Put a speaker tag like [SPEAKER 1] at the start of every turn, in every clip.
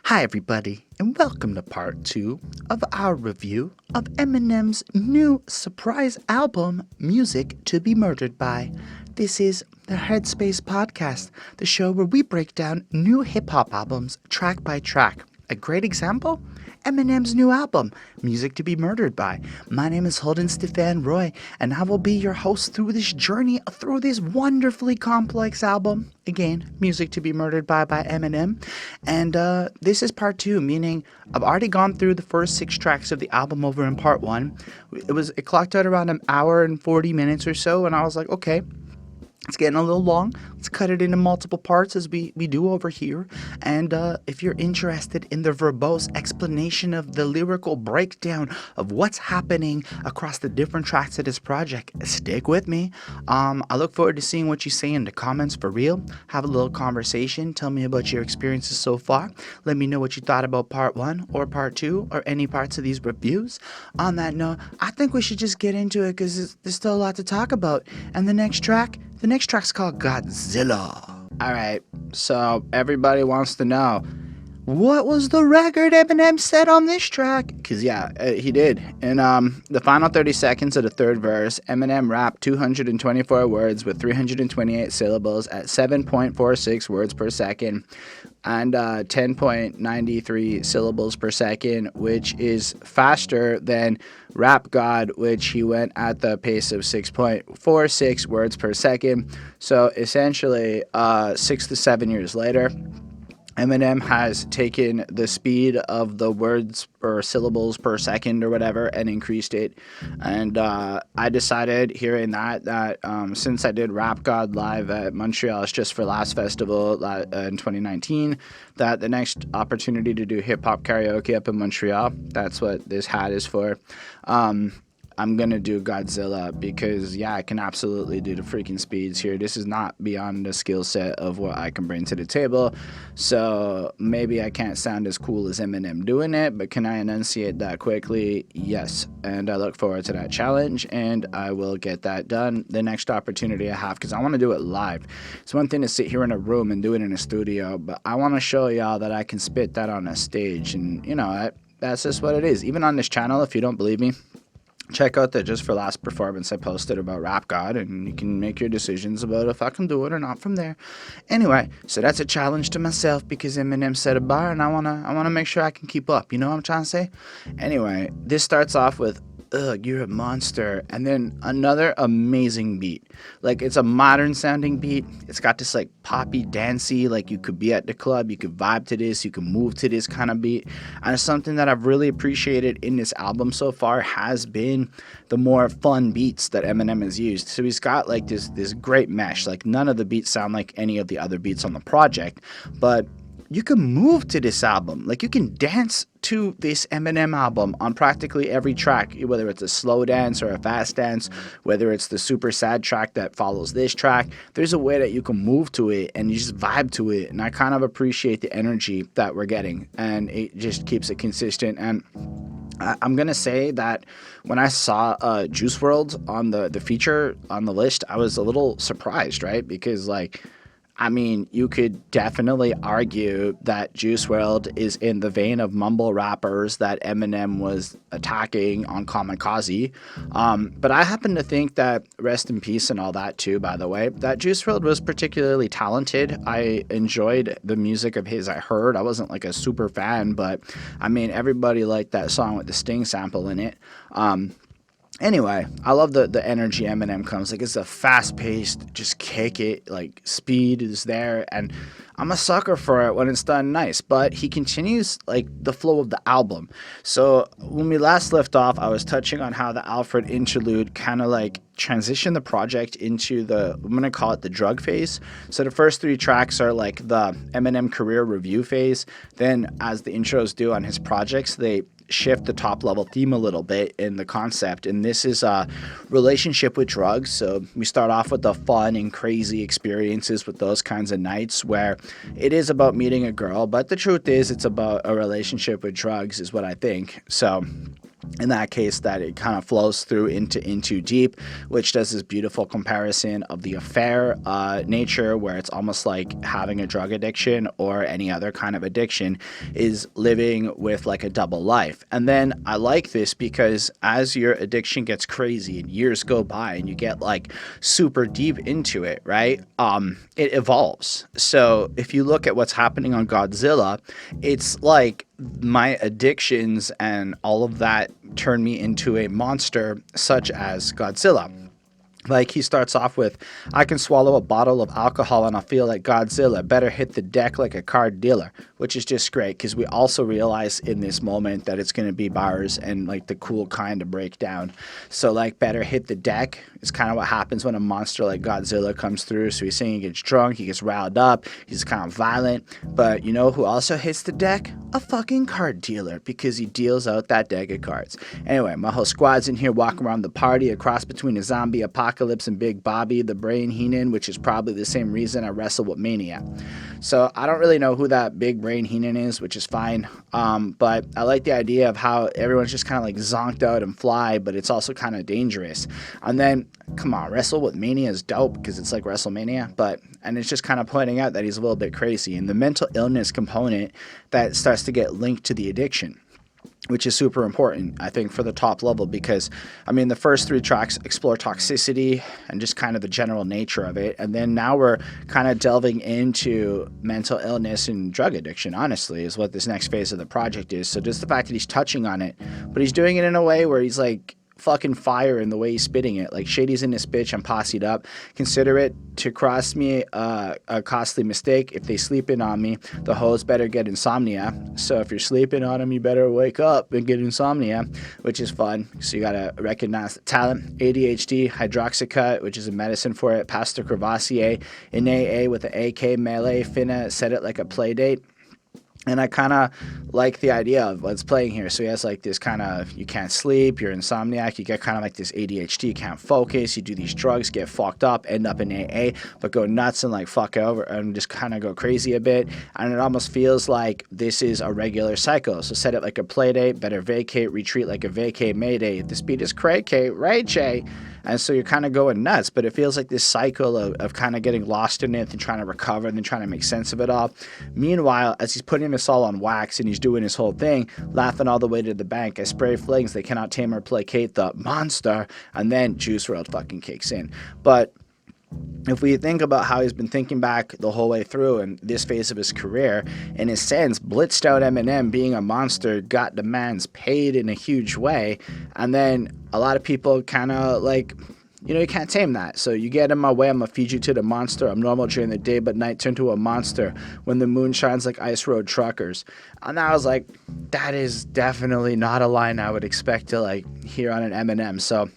[SPEAKER 1] Hi, everybody, and welcome to part 2 of our review of Eminem's new surprise album, Music to Be Murdered By. This is the Headspace Podcast, the show where we break down new hip hop albums track by track. A great example? Eminem's new album, Music to Be Murdered By. My name is Holden Stephan Roy, and I will be your host through this journey, through this wonderfully complex album. Again, Music to Be Murdered By Eminem. And this is part 2, meaning I've already gone through the first 6 tracks of the album over in part 1. It clocked out around an hour and 40 minutes or so, and I was like, okay, it's getting a little long. Let's cut it into multiple parts as we do over here. And if you're interested in the verbose explanation of the lyrical breakdown of what's happening across the different tracks of this project, stick with me. I look forward to seeing what you say in the comments for real. Have a little conversation. Tell me about your experiences so far. Let me know what you thought about part 1 or part 2 or any parts of these reviews. On that note, I think we should just get into it because there's still a lot to talk about. And the next track's called Godzilla. Alright, so everybody wants to know, what was the record Eminem set on this track? Because, he did. In the final 30 seconds of the third verse, Eminem rapped 224 words with 328 syllables at 7.46 words per second and 10.93 syllables per second, which is faster than Rap God, which he went at the pace of 6.46 words per second. So essentially, 6 to 7 years later, Eminem has taken the speed of the words or syllables per second or whatever and increased it. And I decided hearing that since I did Rap God live at Montreal's Just for Laughs Festival in 2019, that the next opportunity to do hip-hop karaoke up in Montreal, that's what this hat is for. I'm going to do Godzilla because, I can absolutely do the freaking speeds here. This is not beyond the skill set of what I can bring to the table. So maybe I can't sound as cool as Eminem doing it, but can I enunciate that quickly? Yes. And I look forward to that challenge, and I will get that done the next opportunity I have because I want to do it live. It's one thing to sit here in a room and do it in a studio, but I want to show y'all that I can spit that on a stage. And, that's just what it is. Even on this channel, if you don't believe me, check out the Just for Last performance I posted about Rap God, and you can make your decisions about if I can do it or not from there. Anyway, so that's a challenge to myself because Eminem set a bar, and I wanna make sure I can keep up. You know what I'm trying to say? Anyway, this starts off with, "Ugh, you're a monster," and then another amazing beat. Like, it's a modern sounding beat. It's got this like poppy, dancey, like you could be at the club, you could vibe to this, you can move to this kind of beat. And it's something that I've really appreciated in this album so far has been the more fun beats that Eminem has used. So he's got like this great mesh. Like, none of the beats sound like any of the other beats on the project, but you can move to this album. Like, you can dance to this Eminem album on practically every track, whether it's a slow dance or a fast dance, whether it's the super sad track that follows this track. There's a way that you can move to it and you just vibe to it, and I kind of appreciate the energy that we're getting, and it just keeps it consistent. And I'm going to say that when I saw Juice WRLD on the feature on the list, I was a little surprised, right? Because, you could definitely argue that Juice WRLD is in the vein of mumble rappers that Eminem was attacking on Kamikaze. But I happen to think that, rest in peace and all that too, by the way, that Juice WRLD was particularly talented. I enjoyed the music of his I heard. I wasn't like a super fan, but everybody liked that song with the Sting sample in it. Anyway, I love the energy Eminem comes. Like, it's a fast-paced, just kick it, like, speed is there, and I'm a sucker for it when it's done nice. But he continues, like, the flow of the album. So when we last left off, I was touching on how the Alfred interlude kind of, like, transitioned the project into I'm going to call it the drug phase. So the first 3 tracks are, like, the Eminem career review phase. Then, as the intros do on his projects, they shift the top level theme a little bit in the concept, and this is a relationship with drugs. So we start off with the fun and crazy experiences with those kinds of nights where it is about meeting a girl, but the truth is it's about a relationship with drugs is what I think. So in that case, that it kind of flows through into In Too Deep, which does this beautiful comparison of the affair nature, where it's almost like having a drug addiction or any other kind of addiction is living with like a double life. And then I like this because as your addiction gets crazy and years go by and you get like super deep into it, right? It evolves. So if you look at what's happening on Godzilla, it's like my addictions and all of that turn me into a monster such as Godzilla. Like he starts off with, I can swallow a bottle of alcohol and I'll feel like Godzilla. Better hit the deck like a card dealer, which is just great because we also realize in this moment that it's going to be bars and like the cool kind of breakdown. So like better hit the deck is kind of what happens when a monster like Godzilla comes through. So he's saying he gets drunk, he gets riled up, he's kind of violent. But you know who also hits the deck? A fucking card dealer, because he deals out that deck of cards. Anyway, my whole squad's in here walking around the party, a cross between a zombie apocalypse and Big Bobby, the brain Heenan, which is probably the same reason I wrestle with Mania. So I don't really know who that big brain Heenan is, which is fine. But I like the idea of how everyone's just kind of like zonked out and fly, but it's also kind of dangerous. And then, come on, wrestle with Mania is dope because it's like WrestleMania, and it's just kind of pointing out that he's a little bit crazy. And the mental illness component that starts to get linked to the addiction, which is super important, I think, for the top level, because, I mean, the first 3 tracks explore toxicity and just kind of the general nature of it. And then now we're kind of delving into mental illness and drug addiction, honestly, is what this next phase of the project is. So just the fact that he's touching on it, but he's doing it in a way where he's like fucking fire in the way he's spitting it. Like, Shady's in this bitch, I'm posseed up. Consider it to cross me a costly mistake. If they sleeping on me, the hoes better get insomnia. So if you're sleeping on them, you better wake up and get insomnia, which is fun. So you gotta recognize the talent. ADHD, hydroxycut, which is a medicine for it. Pastor Crevassier in AA with the AK melee. Finna said it like a play date. And I kind of like the idea of what's playing here. So he has like this kind of, you can't sleep, you're insomniac, you get kind of like this ADHD, you can't focus, you do these drugs, get fucked up, end up in AA, but go nuts and like fuck over and just kind of go crazy a bit. And it almost feels like this is a regular cycle. So set it like a play date, better vacate, retreat like a vacate, mayday. If the speed is cray-cay, right, Jay? And so you're kind of going nuts, but it feels like this cycle of kind of getting lost in it and trying to recover and then trying to make sense of it all. Meanwhile, as he's putting this all on wax and he's doing his whole thing, laughing all the way to the bank, I spray flings, they cannot tame or placate the monster, and then Juice WRLD fucking kicks in. But if we think about how he's been thinking back the whole way through in this phase of his career, in a sense, blitzed out Eminem being a monster, got demands paid in a huge way, and then a lot of people kind of like, you know, you can't tame that. So you get in my way, I'm gonna feed you to the monster. I'm normal during the day, but night turn to a monster when the moon shines like ice road truckers. And I was like, that is definitely not a line I would expect to like hear on an Eminem. So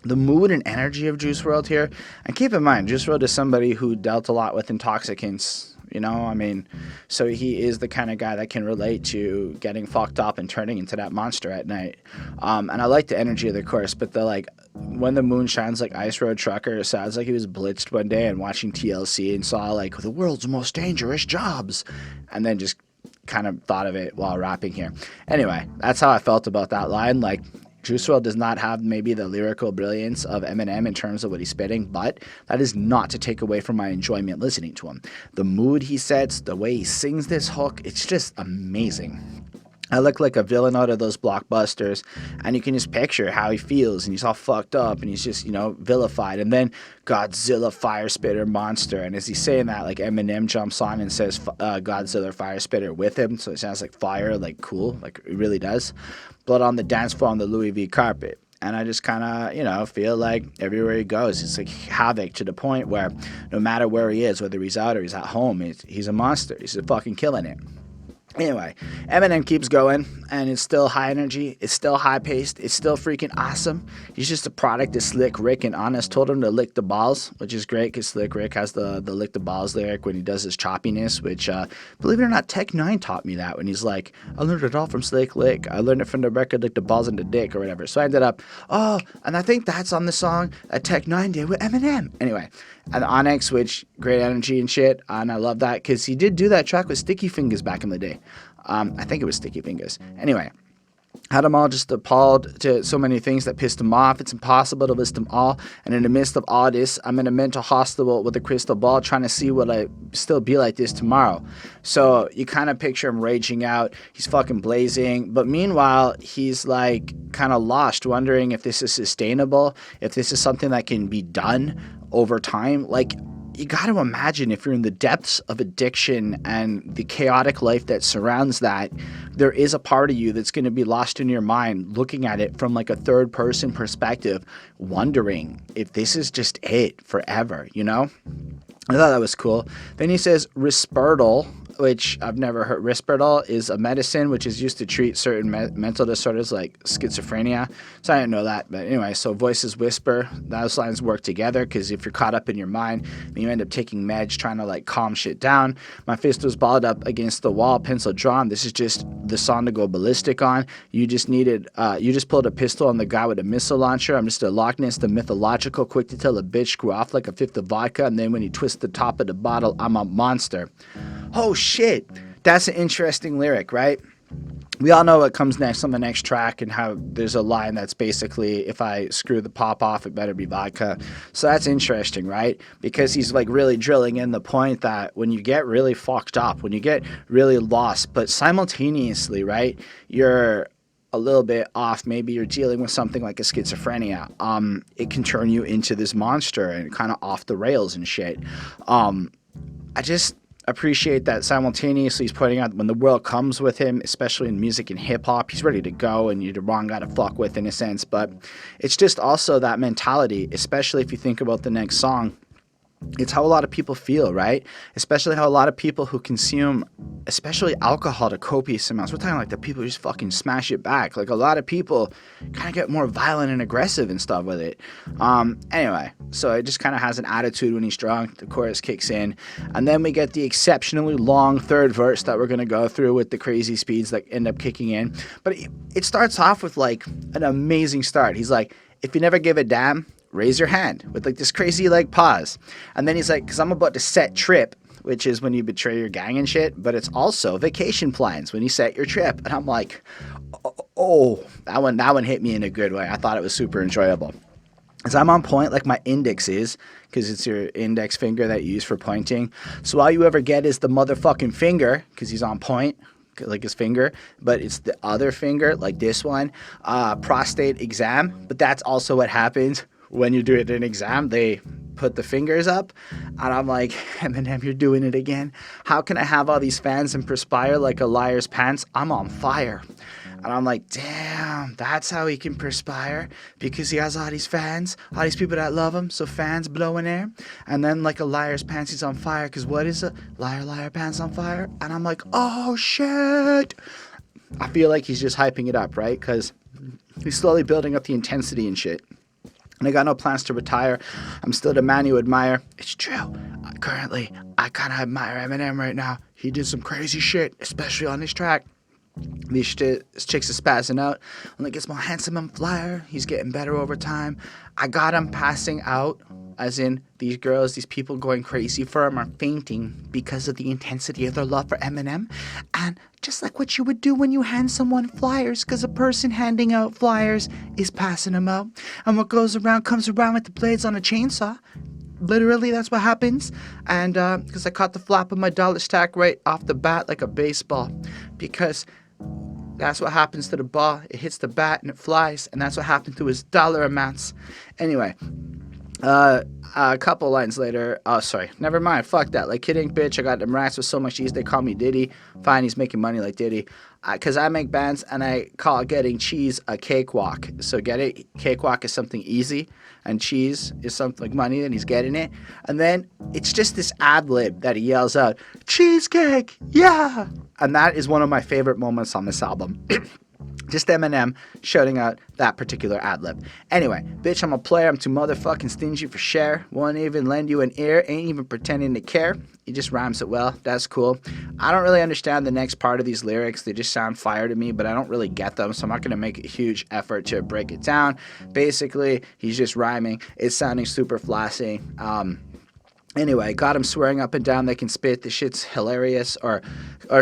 [SPEAKER 1] the mood and energy of Juice WRLD here, and keep in mind, Juice WRLD is somebody who dealt a lot with intoxicants, you know, I mean, so he is the kind of guy that can relate to getting fucked up and turning into that monster at night. And I like the energy of the chorus, but the like, when the moon shines like ice road trucker, it sounds like he was blitzed one day and watching TLC and saw like the world's most dangerous jobs, and then just kind of thought of it while rapping here. Anyway, that's how I felt about that line. Like, Juice WRLD does not have maybe the lyrical brilliance of Eminem in terms of what he's spitting, but that is not to take away from my enjoyment listening to him. The mood he sets, the way he sings this hook, it's just amazing. I look like a villain out of those blockbusters, and you can just picture how he feels, and he's all fucked up, and he's just, you know, vilified. And then Godzilla, fire spitter, monster. And as he's saying that, like, Eminem jumps on and says Godzilla, fire spitter with him, so it sounds like fire, like cool, like it really does. Blood on the dance floor on the Louis V carpet. And I just kind of, you know, feel like everywhere he goes, it's like havoc to the point where no matter where he is, whether he's out or he's at home, he's a monster. He's fucking killing it. Anyway, Eminem keeps going, and it's still high energy, it's still high-paced, it's still freaking awesome. He's just a product of Slick Rick, and Honest told him to lick the balls, which is great, because Slick Rick has the lick the balls lyric when he does his choppiness, which, believe it or not, Tech 9 taught me that, when he's like, I learned it all from Slick Rick, I learned it from the record Lick the Balls and the Dick, or whatever. So I ended up, oh, and I think that's on the song that Tech 9 did with Eminem. Anyway, and Onyx, which great energy and shit, and I love that because he did do that track with Sticky Fingers back in the day. I think it was Sticky Fingers. Anyway, had them all just appalled to so many things that pissed him off. It's impossible to list them all. And in the midst of all this, I'm in a mental hospital with a crystal ball trying to see will I still be like this tomorrow. So you kind of picture him raging out. He's fucking blazing. But meanwhile, he's like kind of lost, wondering if this is sustainable, if this is something that can be done over time. Like, you got to imagine if you're in the depths of addiction and the chaotic life that surrounds that, there is a part of you that's going to be lost in your mind, looking at it from like a third person perspective, wondering if this is just it forever, you know? I thought that was cool. Then he says Risperdal, which I've never heard. Risperdal is a medicine which is used to treat certain mental disorders like schizophrenia. So I didn't know that. But anyway, so voices whisper. Those lines work together because if you're caught up in your mind, then you end up taking meds trying to like calm shit down. My fist was balled up against the wall, pencil drawn. This is just the song to go ballistic on. You just pulled a pistol on the guy with a missile launcher. I'm just a Loch Ness, the mythological, quick to tell a bitch screw off like a fifth of vodka. And then when he twists the top of the bottle, I'm a monster. Oh shit, that's an interesting lyric, right? We all know what comes next on the next track and how there's a line that's basically, if I screw the pop off, it better be vodka. So that's interesting, right? Because he's like really drilling in the point that when you get really fucked up, when you get really lost, but simultaneously, right, you're a little bit off, maybe you're dealing with something like a schizophrenia, it can turn you into this monster and kind of off the rails and shit. I just appreciate that simultaneously he's pointing out when the world comes with him, especially in music and hip-hop, he's ready to go and you're the wrong guy to fuck with in a sense. But it's just also that mentality, especially if you think about the next song. It's how a lot of people feel, right? Especially how a lot of people who consume, especially alcohol to copious amounts. We're talking like the people who just fucking smash it back. Like a lot of people kind of get more violent and aggressive and stuff with it. Anyway, so it just kind of has an attitude when he's drunk. The chorus kicks in. And then we get the exceptionally long third verse that we're going to go through with the crazy speeds that end up kicking in. But it starts off with like an amazing start. He's like, if you never give a damn, raise your hand, with like this crazy like pause. And then he's like, because I'm about to set trip, which is when you betray your gang and shit, but it's also vacation plans when you set your trip. And I'm like, oh, that one hit me in a good way. I thought it was super enjoyable. As I'm on point like my index is, because it's your index finger that you use for pointing. So all you ever get is the motherfucking finger, because he's on point, like his finger, but it's the other finger, like this one, prostate exam. But that's also what happens when you do it in an exam. They put the fingers up, and I'm like, Eminem, you're doing it again. How can I have all these fans and perspire like a liar's pants? I'm on fire. And I'm like, damn, that's how he can perspire, because he has all these fans, all these people that love him, so fans blowing air. And then like a liar's pants, he's on fire, because what is a liar pants on fire? And I'm like, oh shit. I feel like he's just hyping it up, right? Because he's slowly building up the intensity and shit. And I got no plans to retire. I'm still the man you admire. It's true. Currently, I kind of admire Eminem right now. He did some crazy shit, especially on this track. This chicks are spazzing out. When it gets more handsome and flyer, he's getting better over time. I got him passing out, as in these girls, these people going crazy for him are fainting because of the intensity of their love for Eminem. And just like what you would do when you hand someone flyers, because a person handing out flyers is passing them out. And what goes around comes around with the blades on a chainsaw. Literally, that's what happens. And because I caught the flap of my dollar stack right off the bat like a baseball. Because that's what happens to the ball. It hits the bat and it flies. And that's what happened to his dollar amounts. Anyway, a couple lines later. Oh, sorry. Never mind. Fuck that. Like, kidding, bitch. I got them racks with so much ease. They call me Diddy. Fine, he's making money like Diddy. Because I make bands and I call getting cheese a cakewalk. So get it? Cakewalk is something easy. And cheese is something like money, and he's getting it. And then it's just this ad-lib that he yells out, cheesecake, yeah! And that is one of my favorite moments on this album. Just Eminem shouting out that particular ad-lib. Anyway, bitch, I'm a player. I'm too motherfucking stingy for share. Won't even lend you an ear. Ain't even pretending to care. He just rhymes it well. That's cool. I don't really understand the next part of these lyrics. They just sound fire to me, but I don't really get them, so I'm not going to make a huge effort to break it down. Basically, he's just rhyming. It's sounding super flashy. Anyway, got him swearing up and down they can spit. The shit's hilarious. Or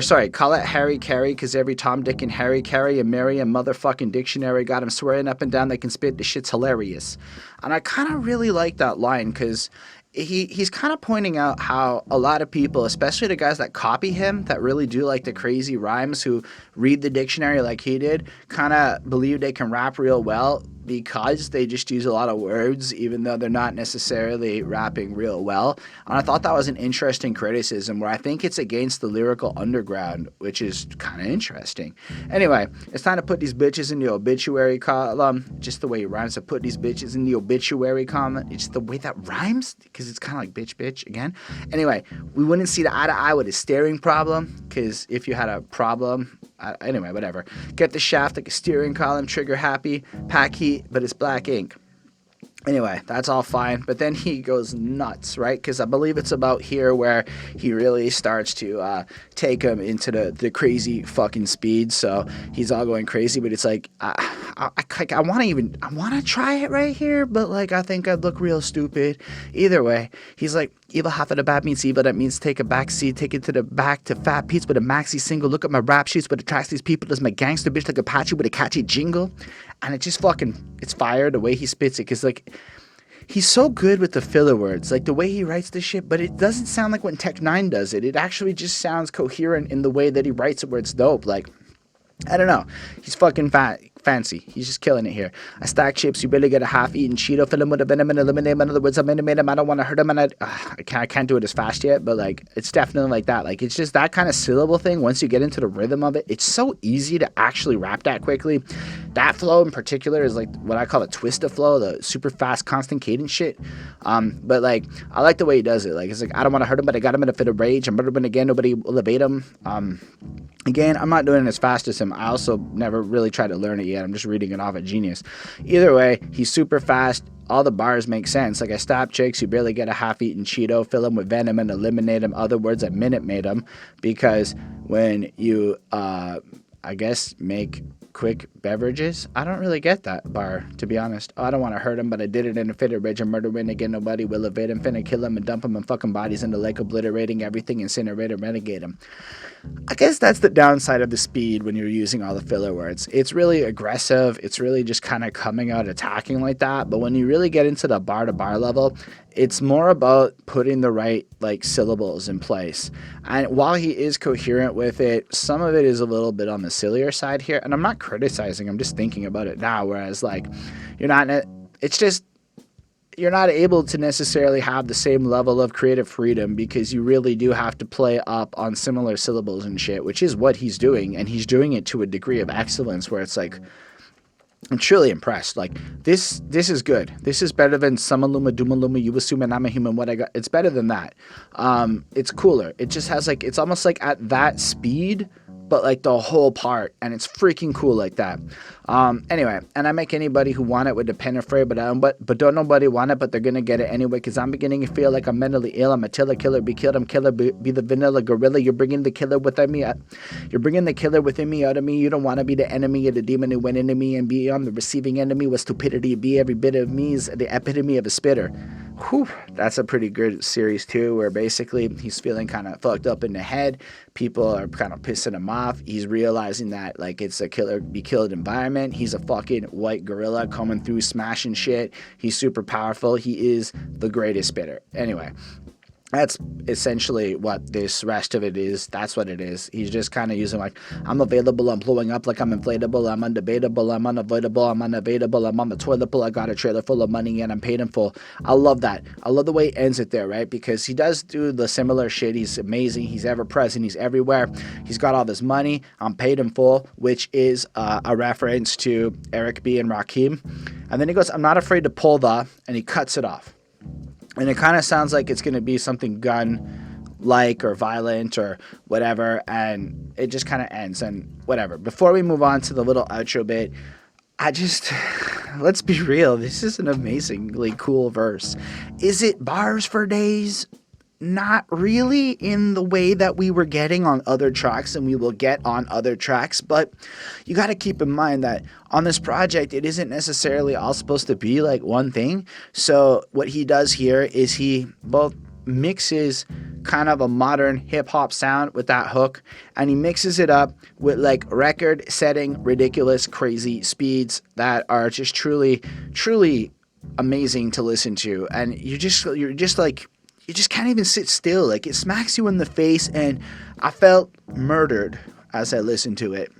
[SPEAKER 1] sorry, call it Harry Carey, because every Tom, Dick, and Harry carry a Merriam motherfucking dictionary. Got him swearing up and down they can spit. The shit's hilarious. And I kind of really like that line because he's kind of pointing out how a lot of people, especially the guys that copy him, that really do like the crazy rhymes, who read the dictionary like he did, kind of believe they can rap real well because they just use a lot of words, even though they're not necessarily rapping real well. And I thought that was an interesting criticism where I think it's against the lyrical underground, which is kind of interesting. Anyway, it's time to put these bitches in the obituary column. Just the way it rhymes, to put these bitches in the obituary column. It's the way that rhymes, because it's kind of like bitch, bitch again. Anyway, we wouldn't see the eye to eye with a steering problem, because if you had a problem, anyway, whatever. Get the shaft like a steering column, trigger happy, pack heat, but it's black ink. Anyway, that's all fine, but then he goes nuts, right? Because I believe it's about here where he really starts to take him into the crazy fucking speed. So he's all going crazy, but it's like I want to try it right here, but like I think I'd look real stupid. Either way, he's like, evil half of the bad means evil. That means take a back seat, take it to the back to Fat Pete's with a maxi single. Look at my rap sheets, what attracts these people is my gangster bitch like Apache with a catchy jingle. And it just fucking, it's fire the way he spits it, because like he's so good with the filler words, like the way he writes this shit, but it doesn't sound like when Tech 9 does it. It actually just sounds coherent in the way that he writes it, where it's dope. Like, I don't know. He's fucking fancy. He's just killing it here. I stack chips. You barely get a half-eaten Cheeto. Fill him with a venom and eliminate him. In other words, I'm intimate him. I don't want to hurt him. And I can't do it as fast yet, but like it's definitely like that. Like it's just that kind of syllable thing. Once you get into the rhythm of it, it's so easy to actually rap that quickly. That flow in particular is like what I call a twist of flow, the super fast, constant cadence shit. But like I like the way he does it. Like it's like I don't want to hurt him, but I got him in a fit of rage. I'm murdering again. Nobody will evade him. Again, I'm not doing it as fast as him. I also never really tried to learn it yet. I'm just reading it off of Genius. Either way, he's super fast. All the bars make sense. Like I stab chicks, you barely get a half-eaten Cheeto. Fill him with venom and eliminate him. Other words, I minute made him, because when you, I guess, make quick beverages, I don't really get that bar, to be honest. I don't want to hurt him, but I did it in a fit of rage. I'm murdering again, nobody will evade him. Finna kill him and dump him and fucking bodies in the lake, obliterating everything, incinerate him, renegade him. I guess that's the downside of the speed when you're using all the filler words. It's really aggressive. It's really just kind of coming out attacking like that. But when you really get into the bar to bar level, it's more about putting the right like syllables in place. And while he is coherent with it, some of it is a little bit on the sillier side here. And I'm not criticizing, I'm just thinking about it now. Whereas like it's just, you're not able to necessarily have the same level of creative freedom, because you really do have to play up on similar syllables and shit, which is what he's doing. And he's doing it to a degree of excellence where it's like, I'm truly impressed. Like this is good. This is better than Sumaluma Dumaluma, you assume and I'm a human, what I got. It's better than that. It's cooler. It just has like, it's almost like at that speed, but like the whole part, and it's freaking cool like that. Anyway, and I make anybody who want it with the pen afraid, but don't nobody want it, but they're gonna get it anyway, because I'm beginning to feel like I'm mentally ill. I'm a killer, be killed, I'm killer, be the vanilla gorilla. You're bringing the killer within me. You're bringing the killer within me out of me. You don't want to be the enemy of the demon who went into me and be on the receiving enemy with stupidity. Be every bit of me is the epitome of a spitter. Whew, that's a pretty good series too, where basically he's feeling kind of fucked up in the head. People are kind of pissing him off. He's realizing that like it's a killer be killed environment. He's a fucking white gorilla coming through smashing shit. He's super powerful. He is the greatest spitter. Anyway, that's essentially what this rest of it is. That's what it is. He's just kind of using like, I'm available, I'm blowing up like I'm inflatable, I'm undebatable, I'm unavoidable, I'm unavailable, I'm on the toilet bowl, I got a trailer full of money and I'm paid in full. I love that. I love the way he ends it there, right? Because he does do the similar shit. He's amazing. He's ever present. He's everywhere. He's got all this money. I'm paid in full, which is a reference to Eric B. and Rakim. And then he goes, I'm not afraid to pull and he cuts it off. And it kind of sounds like it's going to be something gun-like or violent or whatever, and it just kind of ends and whatever. Before we move on to the little outro bit, let's be real, this is an amazingly cool verse. Is it bars for days? Not really in the way that we were getting on other tracks and we will get on other tracks, but you got to keep in mind that on this project, it isn't necessarily all supposed to be like one thing. So what he does here is he both mixes kind of a modern hip-hop sound with that hook, and he mixes it up with like record-setting ridiculous crazy speeds that are just truly amazing to listen to. And you just can't even sit still. Like, it smacks you in the face, and I felt murdered as I listened to it.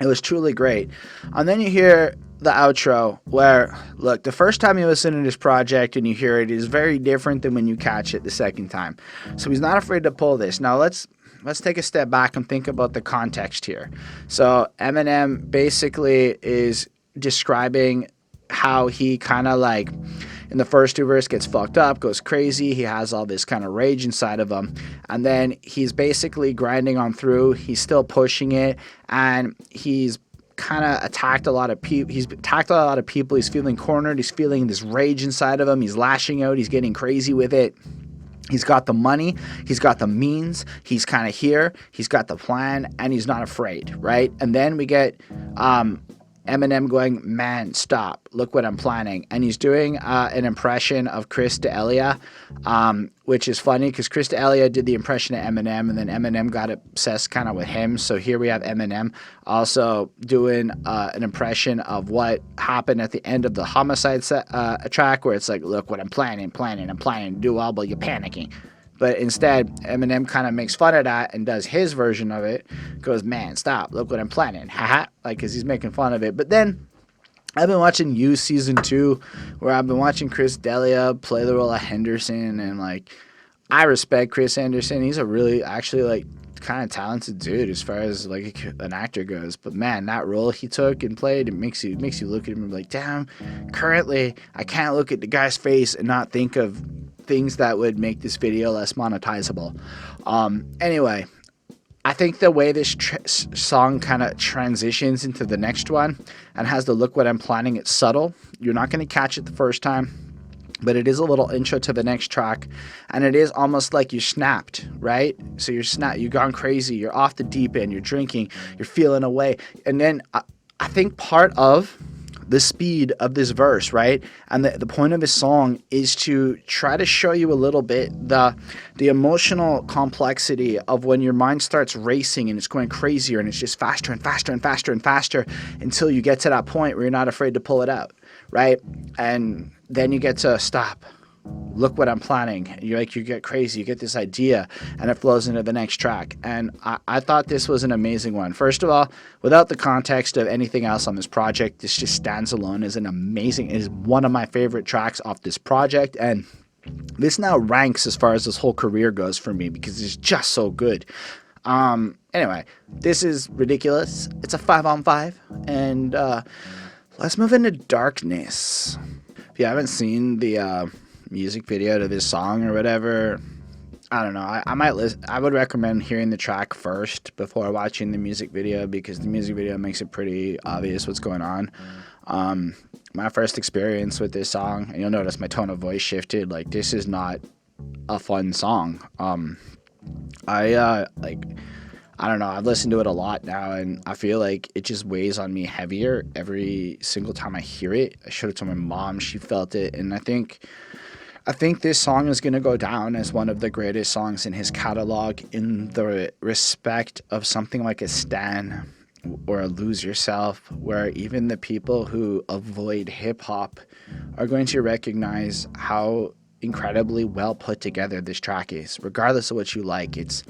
[SPEAKER 1] It was truly great. And then you hear the outro where, look, the first time you listen to this project and you hear it is very different than when you catch it the second time. So he's not afraid to pull this. Now let's take a step back and think about the context here. So Eminem basically is describing how he kind of like in the first two verses gets fucked up, goes crazy. He has all this kind of rage inside of him. And then he's basically grinding on through. He's still pushing it. And he's kind of attacked a lot of people. He's attacked a lot of people. He's feeling cornered. He's feeling this rage inside of him. He's lashing out. He's getting crazy with it. He's got the money. He's got the means. He's kind of here. He's got the plan. And he's not afraid, right? And then we get Eminem going, man, stop. Look what I'm planning. And he's doing an impression of Chris D'Elia, which is funny because Chris D'Elia did the impression of Eminem, and then Eminem got obsessed kind of with him. So here we have Eminem also doing an impression of what happened at the end of the Homicide track, where it's like, look what I'm planning, do all, but you're panicking. But instead, Eminem kind of makes fun of that and does his version of it. Goes, man, stop. Look what I'm planning. Haha. Like, because he's making fun of it. But then I've been watching You Season 2, where I've been watching Chris D'Elia play the role of Henderson. And, like, I respect Chris Henderson. He's a really, actually, like, kind of talented dude as far as, like, an actor goes. But, man, that role he took and played, it makes you look at him and be like, damn, currently I can't look at the guy's face and not think of things that would make this video less monetizable. Anyway, I think the way this song kind of transitions into the next one and has the look what I'm planning, it's subtle. You're not going to catch it the first time, but it is a little intro to the next track, and it is almost like you snapped, right? So you've gone crazy, you're off the deep end, you're drinking, you're feeling away. And then I think part of the speed of this verse, right? And the point of his song is to try to show you a little bit the emotional complexity of when your mind starts racing and it's going crazier and it's just faster and faster and faster and faster until you get to that point where you're not afraid to pull it out, right? And then you get to stop. Look what I'm planning. You get crazy, you get this idea, and it flows into the next track. And I thought this was an amazing one. First of all, without the context of anything else on this project, this just stands alone as it is one of my favorite tracks off this project. And this now ranks as far as this whole career goes for me because it's just so good. Anyway, this is ridiculous. It's a 5-on-5. And let's move into Darkness. If you haven't seen the music video to this song or whatever, I don't know, I might listen. I would recommend hearing the track first before watching the music video, because the music video makes it pretty obvious what's going on. My first experience with this song, and you'll notice my tone of voice shifted, like, this is not a fun song. I don't know, I've listened to it a lot now, and I feel like it just weighs on me heavier every single time I hear it. I showed it to my mom, she felt it, and I think this song is going to go down as one of the greatest songs in his catalog in the respect of something like a Stan or a Lose Yourself, where even the people who avoid hip-hop are going to recognize how incredibly well put together this track is. Regardless of what you like, it's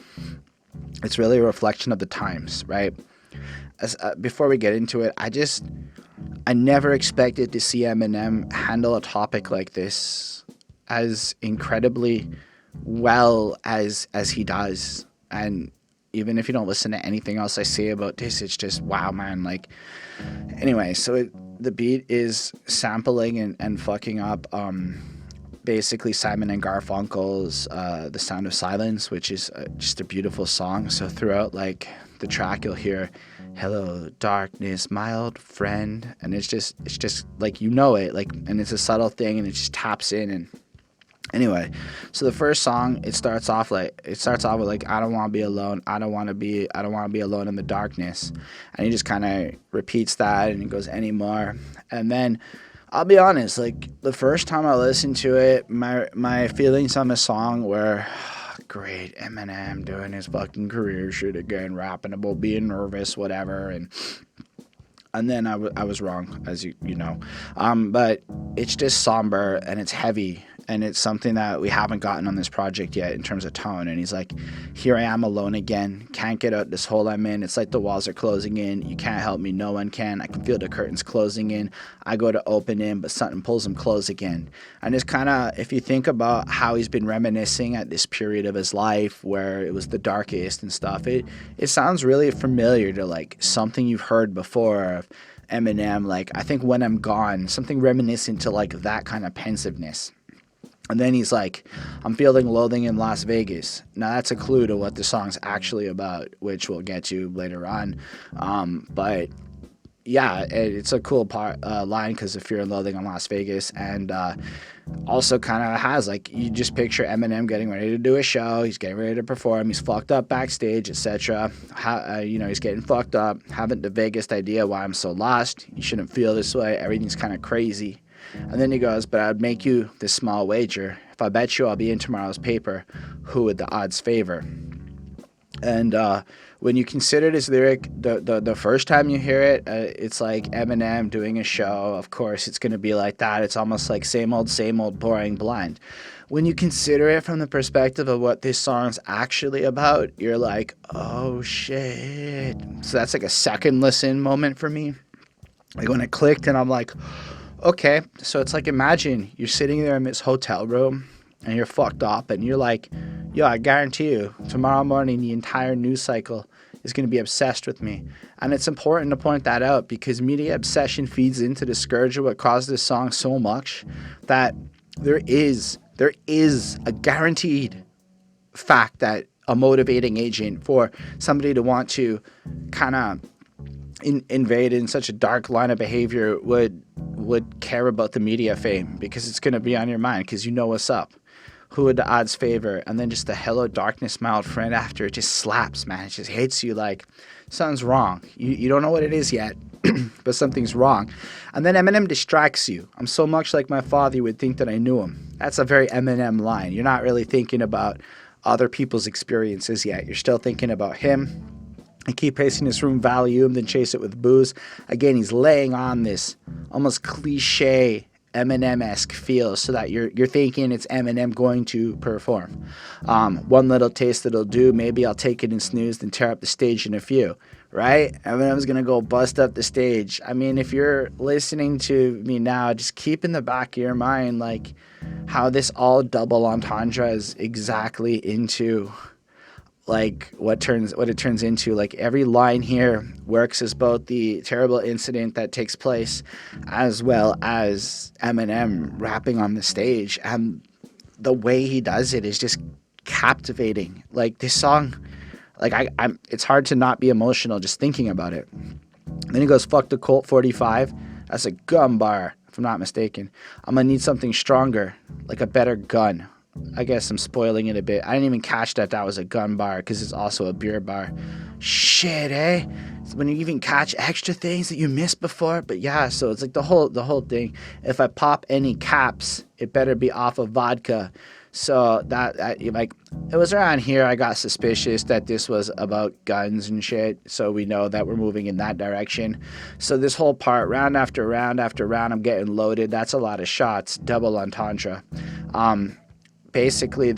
[SPEAKER 1] really a reflection of the times, right? Before we get into it, I never expected to see Eminem handle a topic like this as incredibly well as he does. And even if you don't listen to anything else I say about this, it's just, wow, man. Like, anyway, so the beat is sampling and fucking up basically Simon and Garfunkel's The Sound of Silence, which is just a beautiful song. So throughout, like, the track, you'll hear, hello, darkness, my old friend. And it's just like, you know it, like, and it's a subtle thing, and it just taps in. And anyway, so the first song, it starts off with like, I don't want to be alone. I don't want to be alone in the darkness. And he just kind of repeats that, and he goes, anymore. And then I'll be honest, like the first time I listened to it, my feelings on the song were great, Eminem doing his fucking career shit again, rapping about being nervous, whatever, and then I was wrong, as you know. But it's just somber and it's heavy and it's something that we haven't gotten on this project yet in terms of tone. And he's like, here I am alone again, can't get out this hole I'm in. It's like the walls are closing in. You can't help me, no one can. I can feel the curtains closing in. I go to open in, but something pulls them close again. And it's kind of, if you think about how he's been reminiscing at this period of his life where it was the darkest and stuff, it sounds really familiar to like something you've heard before of Eminem. Like, I think When I'm Gone, something reminiscent to like that kind of pensiveness. And then he's like, I'm feeling loathing in Las Vegas. Now that's a clue to what the song's actually about, which we'll get to later on. But yeah, it's a cool line because of Fear and Loathing in Las Vegas. And also kind of has, like, you just picture Eminem getting ready to do a show. He's getting ready to perform. He's fucked up backstage, etc. He's getting fucked up. Haven't the vaguest idea why I'm so lost. You shouldn't feel this way. Everything's kind of crazy. And then he goes, but I'd make you this small wager. If I bet you I'll be in tomorrow's paper, who would the odds favor? And when you consider this lyric, the first time you hear it, it's like Eminem doing a show. Of course, it's going to be like that. It's almost like same old, boring, blind. When you consider it from the perspective of what this song's actually about, you're like, oh, shit. So that's like a second listen moment for me. Like when it clicked and I'm like, okay, so it's like, imagine you're sitting there in this hotel room and you're fucked up and you're like, yo, I guarantee you tomorrow morning the entire news cycle is going to be obsessed with me. And it's important to point that out because media obsession feeds into the scourge of what caused this song so much that there is a guaranteed fact that a motivating agent for somebody to want to kind of invade in such a dark line of behavior would care about the media fame because it's going to be on your mind because you know what's up. Who would the odds favor? And then just the hello darkness, my old friend after, it just slaps, man. It just hits you like something's wrong. You don't know what it is yet, but something's wrong. And then Eminem distracts you. I'm so much like my father, you would think that I knew him. That's a very Eminem line. You're not really thinking about other people's experiences yet. You're still thinking about him. And keep pacing this room, value him, then chase it with booze. Again, he's laying on this almost cliche Eminem-esque feel so that you're thinking it's Eminem going to perform. One little taste that'll do. Maybe I'll take it and snooze, then tear up the stage in a few. Right? Eminem's going to go bust up the stage. I mean, if you're listening to me now, just keep in the back of your mind like how this all double entendre is exactly into like what it turns into. Like every line here works as both the terrible incident that takes place as well as Eminem rapping on the stage, and the way he does it is just captivating. Like this song, like I'm it's hard to not be emotional just thinking about it. Then he goes, fuck the Colt 45. That's a gun bar, if I'm not mistaken. I'm gonna need something stronger, like a better gun. I guess I'm spoiling it a bit. I didn't even catch that was a gun bar because it's also a beer bar. Shit, eh? When you even catch extra things that you missed before. But yeah, so it's like the whole thing. If I pop any caps, it better be off of vodka. So that like it was around here I got suspicious that this was about guns and shit. So we know that we're moving in that direction. So this whole part, round after round after round, I'm getting loaded. That's a lot of shots. Double entendre. Basically,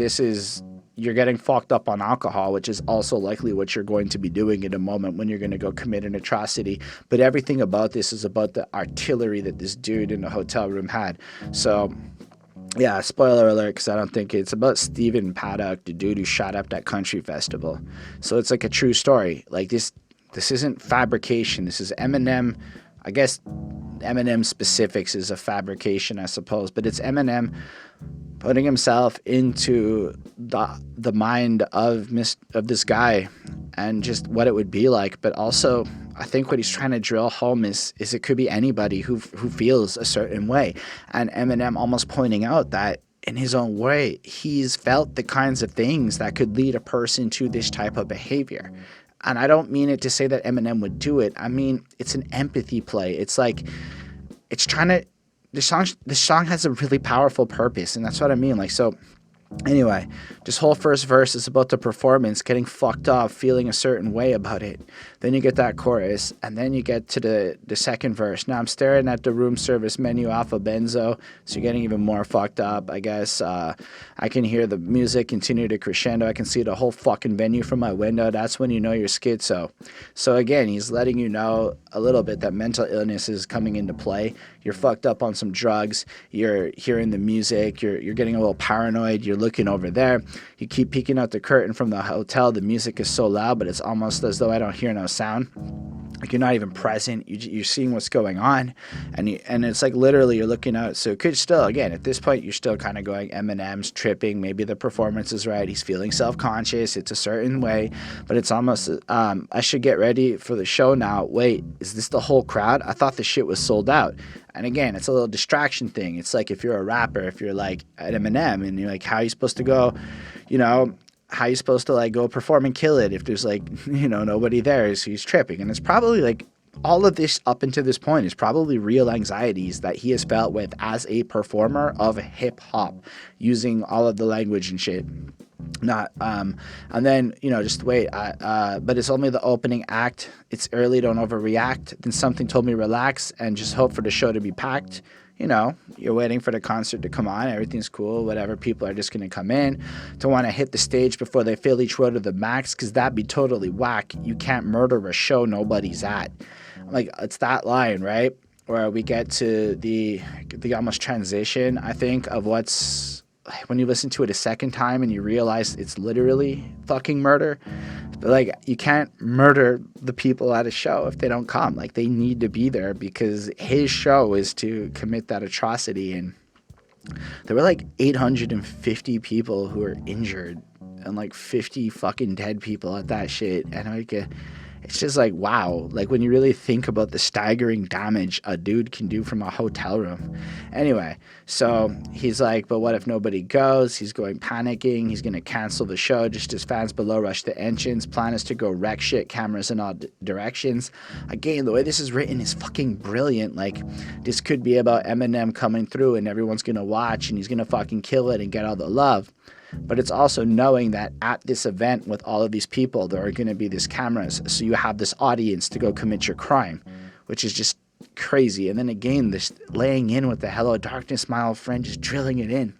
[SPEAKER 1] you're getting fucked up on alcohol, which is also likely what you're going to be doing in a moment when you're going to go commit an atrocity. But everything about this is about the artillery that this dude in the hotel room had. So, yeah, spoiler alert, because I don't think it's about Stephen Paddock, the dude who shot up that country festival. So it's like a true story. Like this isn't fabrication. This is Eminem. I guess Eminem specifics is a fabrication, I suppose. But it's Eminem putting himself into the mind of this guy and just what it would be like. But also, I think what he's trying to drill home is it could be anybody who feels a certain way. And Eminem almost pointing out that in his own way, he's felt the kinds of things that could lead a person to this type of behavior. And I don't mean it to say that Eminem would do it. I mean, it's an empathy play. It's like, it's trying to this song has a really powerful purpose, and that's what I mean. Like, so anyway, this whole first verse is about the performance, getting fucked up, feeling a certain way about it. Then you get that chorus, and then you get to the second verse. Now I'm staring at the room service menu off of Benzo, so you're getting even more fucked up, I guess. I can hear the music continue to crescendo. I can see the whole fucking venue from my window. That's when you know you're schizo. So again, he's letting you know a little bit that mental illness is coming into play. You're fucked up on some drugs. You're hearing the music. You're getting a little paranoid. You're looking over there. You keep peeking out the curtain from the hotel. The music is so loud, but it's almost as though I don't hear no sound. Like, you're not even present. You're seeing what's going on, and it's like literally you're looking out. So it could still, again, at this point, you're still kind of going, Eminem's tripping. Maybe the performance is right. He's feeling self-conscious. It's a certain way, but it's almost, I should get ready for the show now. Wait, is this the whole crowd? I thought the shit was sold out. And again, it's a little distraction thing. It's like if you're a rapper, if you're like at Eminem, and you're like, how are you supposed to go, how you supposed to like go perform and kill it if there's like, nobody there, so he's tripping. And it's probably like all of this up until this point is probably real anxieties that he has felt with as a performer of hip hop, using all of the language and shit. Not and then just wait, but it's only the opening act. It's early, don't overreact. Then something told me relax and just hope for the show to be packed. You're waiting for the concert to come on. Everything's cool, whatever. People are just going to come in to want to hit the stage before they fill each row to the max, because that'd be totally whack. You can't murder a show nobody's at. Like, it's that line, right? Where we get to the almost transition, I think, of what's, when you listen to it a second time and you realize it's literally fucking murder. But like, you can't murder the people at a show if they don't come. Like, they need to be there because his show is to commit that atrocity. And there were like 850 people who were injured and like 50 fucking dead people at that shit. And like, it's just like, wow. Like, when you really think about the staggering damage a dude can do from a hotel room. Anyway, so he's like, but what if nobody goes? He's going panicking. He's going to cancel the show just as fans below rush the entrance. Plan is to go wreck shit, cameras in all directions. Again, the way this is written is fucking brilliant. Like, this could be about Eminem coming through and everyone's going to watch and he's going to fucking kill it and get all the love. But it's also knowing that at this event with all of these people, there are going to be these cameras. So you have this audience to go commit your crime, which is just crazy. And then again, this laying in with the hello darkness, my old friend, just drilling it in.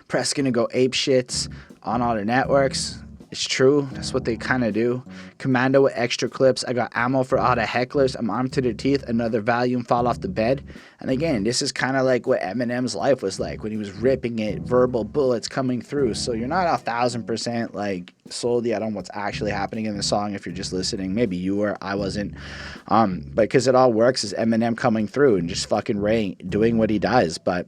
[SPEAKER 1] Press going to go ape shits on all the networks. It's true. That's what they kind of do. Commando with extra clips. I got ammo for all the hecklers. I'm armed to the teeth. Another volume fall off the bed. And again, this is kind of like what Eminem's life was like when he was ripping it. Verbal bullets coming through. So you're not 1,000% like sold yet on what's actually happening in the song if you're just listening. Maybe you were. I wasn't. But because it all works is Eminem coming through and just fucking doing what he does. But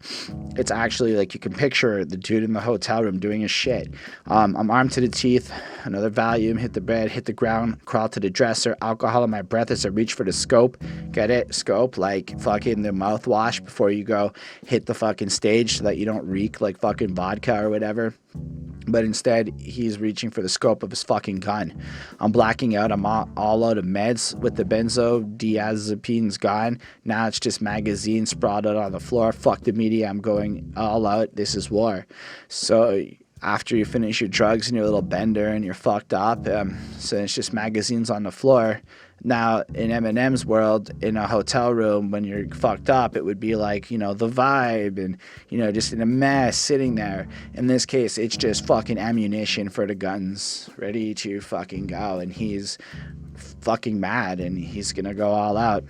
[SPEAKER 1] it's actually like you can picture the dude in the hotel room doing his shit. I'm armed to the teeth. Another volume, hit the bed, hit the ground, crawl to the dresser, alcohol in my breath as I reach for the scope. Get it? Scope, like fucking the mouthwash before you go hit the fucking stage so that you don't reek like fucking vodka or whatever. But instead, he's reaching for the scope of his fucking gun. I'm blacking out. I'm all out of meds with the benzodiazepine's gone. Now it's just magazines sprawled out on the floor. Fuck the media. I'm going all out. This is war. So after you finish your drugs and your little bender and you're fucked up, so it's just magazines on the floor. Now, in Eminem's world, in a hotel room, when you're fucked up, it would be like, the vibe and, just in a mess sitting there. In this case, it's just fucking ammunition for the guns, ready to fucking go. And he's fucking mad and he's going to go all out.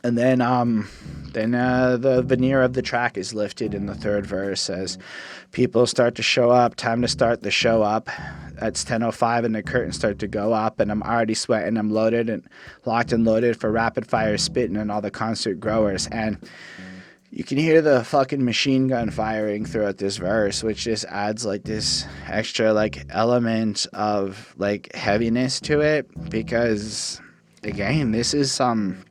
[SPEAKER 1] And then the veneer of the track is lifted in the third verse as people start to show up. Time to start the show up. It's 10:05 and the curtains start to go up and I'm already sweating. I'm loaded and locked and loaded for rapid fire spitting and all the concert growers. And you can hear the fucking machine gun firing throughout this verse, which just adds like this extra like element of like heaviness to it because, again, this is some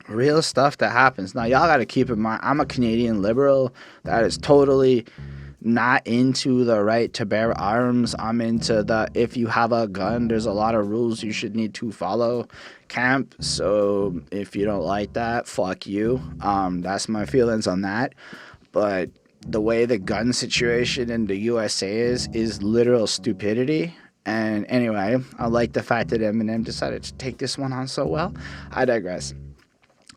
[SPEAKER 1] real stuff that happens. Now, y'all got to keep in mind, I'm a Canadian liberal. That is totally not into the right to bear arms. I'm into the if you have a gun, there's a lot of rules you should need to follow camp. So if you don't like that, fuck you. That's my feelings on that. But the way the gun situation in the USA is literal stupidity. And anyway, I like the fact that Eminem decided to take this one on so well. I digress.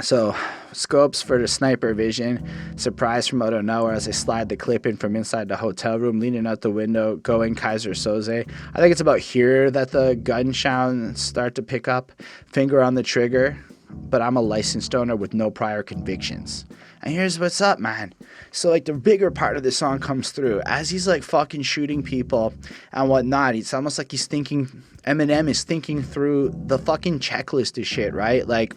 [SPEAKER 1] So, scopes for the sniper vision, surprise from out of nowhere as they slide the clip in from inside the hotel room, leaning out the window, going Kaiser Soze. I think it's about here that the gun sounds start to pick up. Finger on the trigger, but I'm a licensed owner with no prior convictions. And here's what's up, man. So, like, the bigger part of the song comes through. As he's, like, fucking shooting people and whatnot, it's almost like Eminem is thinking through the fucking checklist of shit, right? Like,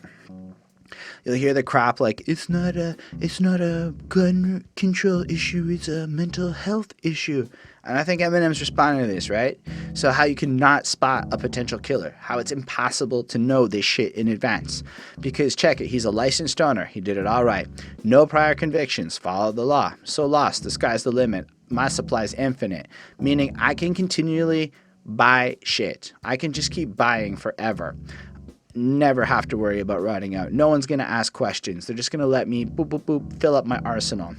[SPEAKER 1] you'll hear the crap like, it's not a gun control issue, it's a mental health issue. And I think Eminem's responding to this, right? So how you cannot spot a potential killer, how it's impossible to know this shit in advance. Because check it, he's a licensed owner, he did it all right. No prior convictions, followed the law. So lost, the sky's the limit. My supply's infinite, meaning I can continually buy shit. I can just keep buying forever. Never have to worry about running out. No one's going to ask questions. They're just going to let me boop, boop, boop, fill up my arsenal.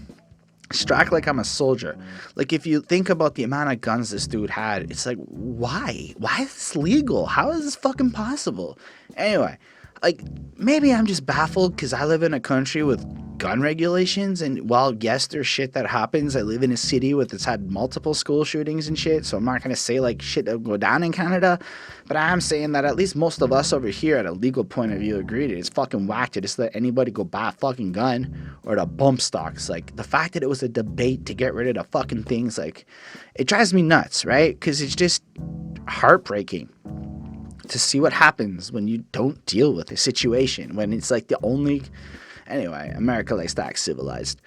[SPEAKER 1] Strike like I'm a soldier. Like, if you think about the amount of guns this dude had, it's like, why? Why is this legal? How is this fucking possible? Anyway, like, maybe I'm just baffled because I live in a country with gun regulations, and while yes, there's shit that happens, I live in a city that's had multiple school shootings and shit, so I'm not going to say like shit that will go down in Canada, but I am saying that at least most of us over here at a legal point of view agree that it's fucking whack to just let anybody go buy a fucking gun or to bump stocks. Like, the fact that it was a debate to get rid of the fucking things, like, it drives me nuts, right? Because it's just heartbreaking to see what happens when you don't deal with a situation, when it's like the only... Anyway, America likes to act civilized.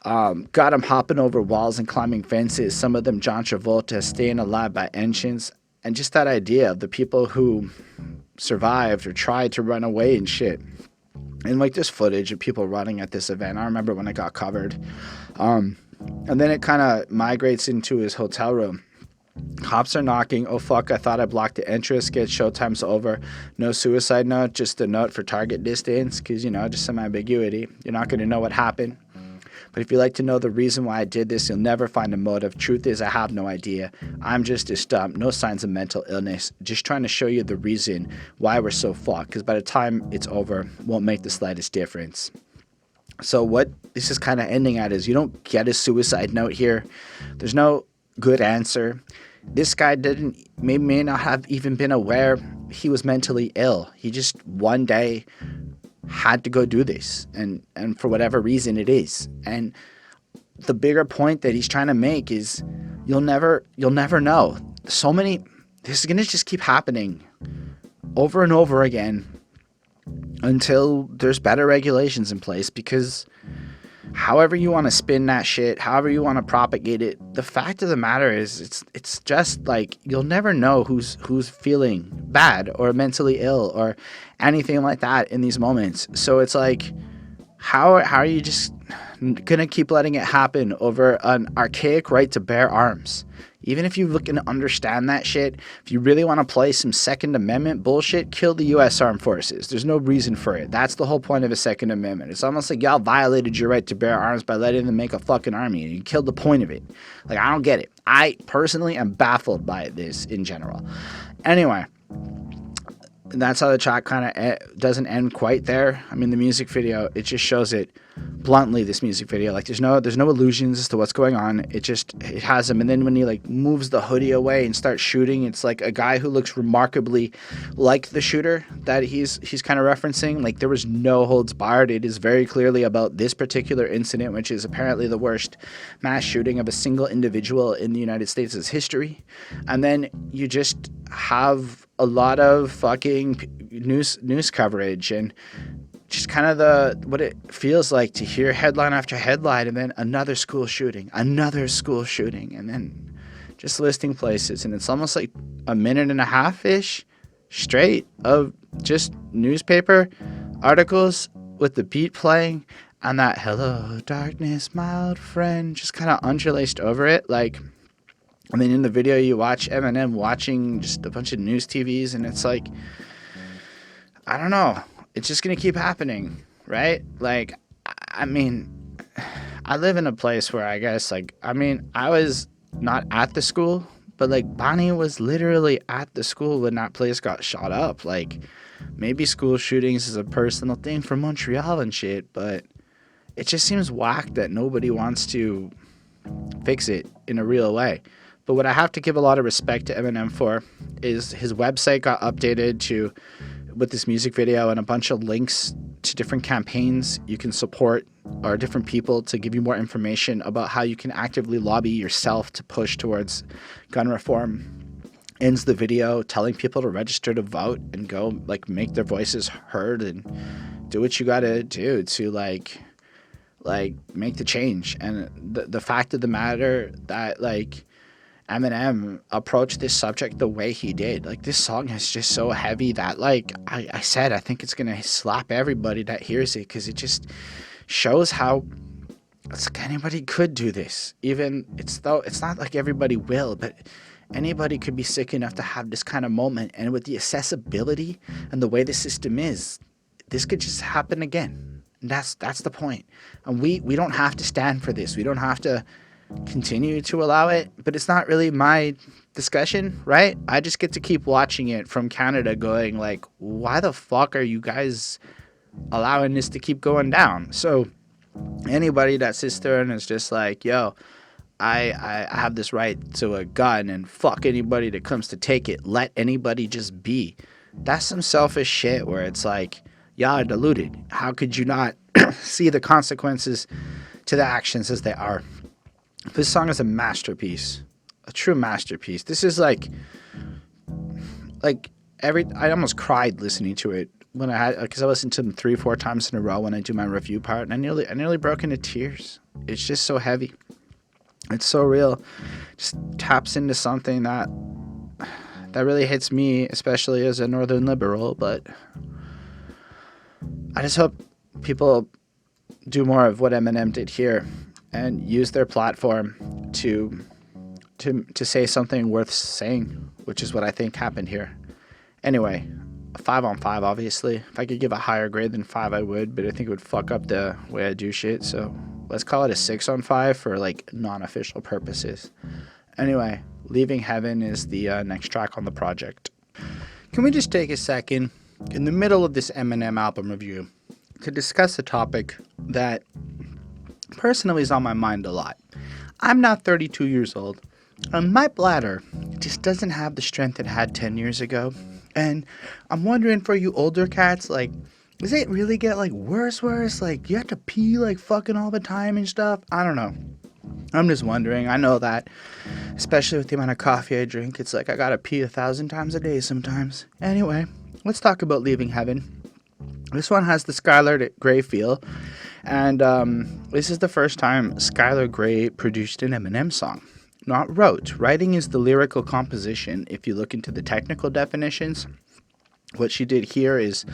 [SPEAKER 1] Got them hopping over walls and climbing fences, some of them John Travolta, staying alive by entrance, and just that idea of the people who survived or tried to run away and shit. And like, there's footage of people running at this event. I remember when it got covered. And then it kind of migrates into his hotel room. Cops are knocking. Oh fuck, I thought I blocked the entrance. Get showtime's over. No suicide note, just a note for target distance, because, you know, just some ambiguity. You're not going to know what happened. But if you'd like to know the reason why I did this, you'll never find a motive. Truth is, I have no idea. I'm just a stump. No signs of mental illness. Just trying to show you the reason why we're so fucked, because by the time it's over, it won't make the slightest difference. So what this is kind of ending at is, you don't get a suicide note here. There's no good answer. This guy may not have even been aware he was mentally ill. He just one day had to go do this, and for whatever reason it is. And the bigger point that he's trying to make is, you'll never know. This is gonna just keep happening over and over again until there's better regulations in place, because however you want to spin that shit, however you want to propagate it, the fact of the matter is, it's just like, you'll never know who's feeling bad or mentally ill or anything like that in these moments. So it's like, how are you just gonna keep letting it happen over an archaic right to bear arms? Even if you look and understand that shit, if you really want to play some Second Amendment bullshit, kill the U.S. Armed Forces. There's no reason for it. That's the whole point of a Second Amendment. It's almost like y'all violated your right to bear arms by letting them make a fucking army, and you killed the point of it. Like, I don't get it. I personally am baffled by this in general. Anyway, that's how the track kind of doesn't end quite there. I mean, the music video, it just shows it bluntly, this music video. Like, there's no illusions as to what's going on. It has him, and then when he like moves the hoodie away and starts shooting, it's like a guy who looks remarkably like the shooter that he's kind of referencing. Like, there was no holds barred. It is very clearly about this particular incident, which is apparently the worst mass shooting of a single individual in the United States' history. And then you just have a lot of fucking news coverage, and just kind of what it feels like to hear headline after headline, and then another school shooting, and then just listing places. And it's almost like a minute and a half-ish straight of just newspaper articles with the beat playing and that "Hello, darkness, my old friend" just kind of undulated over it. Like, I mean, in the video, you watch Eminem watching just a bunch of news TVs, and it's like, I don't know. It's just going to keep happening, right? Like, I mean, I live in a place where I guess, like, I mean, I was not at the school, but, like, Bonnie was literally at the school when that place got shot up. Like, maybe school shootings is a personal thing for Montreal and shit, but it just seems whack that nobody wants to fix it in a real way. But what I have to give a lot of respect to Eminem for is his website got updated to with this music video and a bunch of links to different campaigns you can support or different people to give you more information about how you can actively lobby yourself to push towards gun reform. Ends the video telling people to register to vote and go like make their voices heard and do what you gotta do to like make the change. And the fact of the matter that like Eminem approached this subject the way he did, like this song is just so heavy that like I said, I think it's gonna slap everybody that hears it, because it just shows how anybody could do this. Even it's not like everybody will, but anybody could be sick enough to have this kind of moment. And with the accessibility and the way the system is, this could just happen again. And that's the point. And we don't have to stand for this. We don't have to continue to allow it, but it's not really my discussion, right? I just get to keep watching it from Canada going like, why the fuck are you guys allowing this to keep going down? So anybody that sits there and is just like, yo, I have this right to a gun and fuck anybody that comes to take it, let anybody just be, that's some selfish shit where it's like, y'all are deluded. How could you not see the consequences to the actions as they are? This song is a masterpiece, a true masterpiece. This is like I almost cried listening to it when because I listened to them 3-4 times in a row when I do my review part, and I nearly broke into tears. It's just so heavy. It's so real. Just taps into something that really hits me, especially as a northern liberal. But I just hope people do more of what Eminem did here and use their platform to say something worth saying, which is what I think happened here. Anyway, a 5 on 5, obviously. If I could give a higher grade than 5, I would, but I think it would fuck up the way I do shit. So let's call it a 6 on 5 for like non-official purposes. Anyway, Leaving Heaven is the next track on the project. Can we just take a second in the middle of this Eminem album review to discuss a topic that personally is on my mind a lot? I'm now 32 years old, and my bladder just doesn't have the strength it had 10 years ago. And I'm wondering, for you older cats, like, does it really get like worse? Like, you have to pee like fucking all the time and stuff? I don't know. I'm just wondering. I know that, especially with the amount of coffee I drink, it's like I gotta pee 1,000 times a day sometimes. Anyway, let's talk about Leaving Heaven. This one has the Skylar Grey feel, and this is the first time Skylar Grey produced an Eminem song. Not wrote. Writing is the lyrical composition. If you look into the technical definitions, what she did here is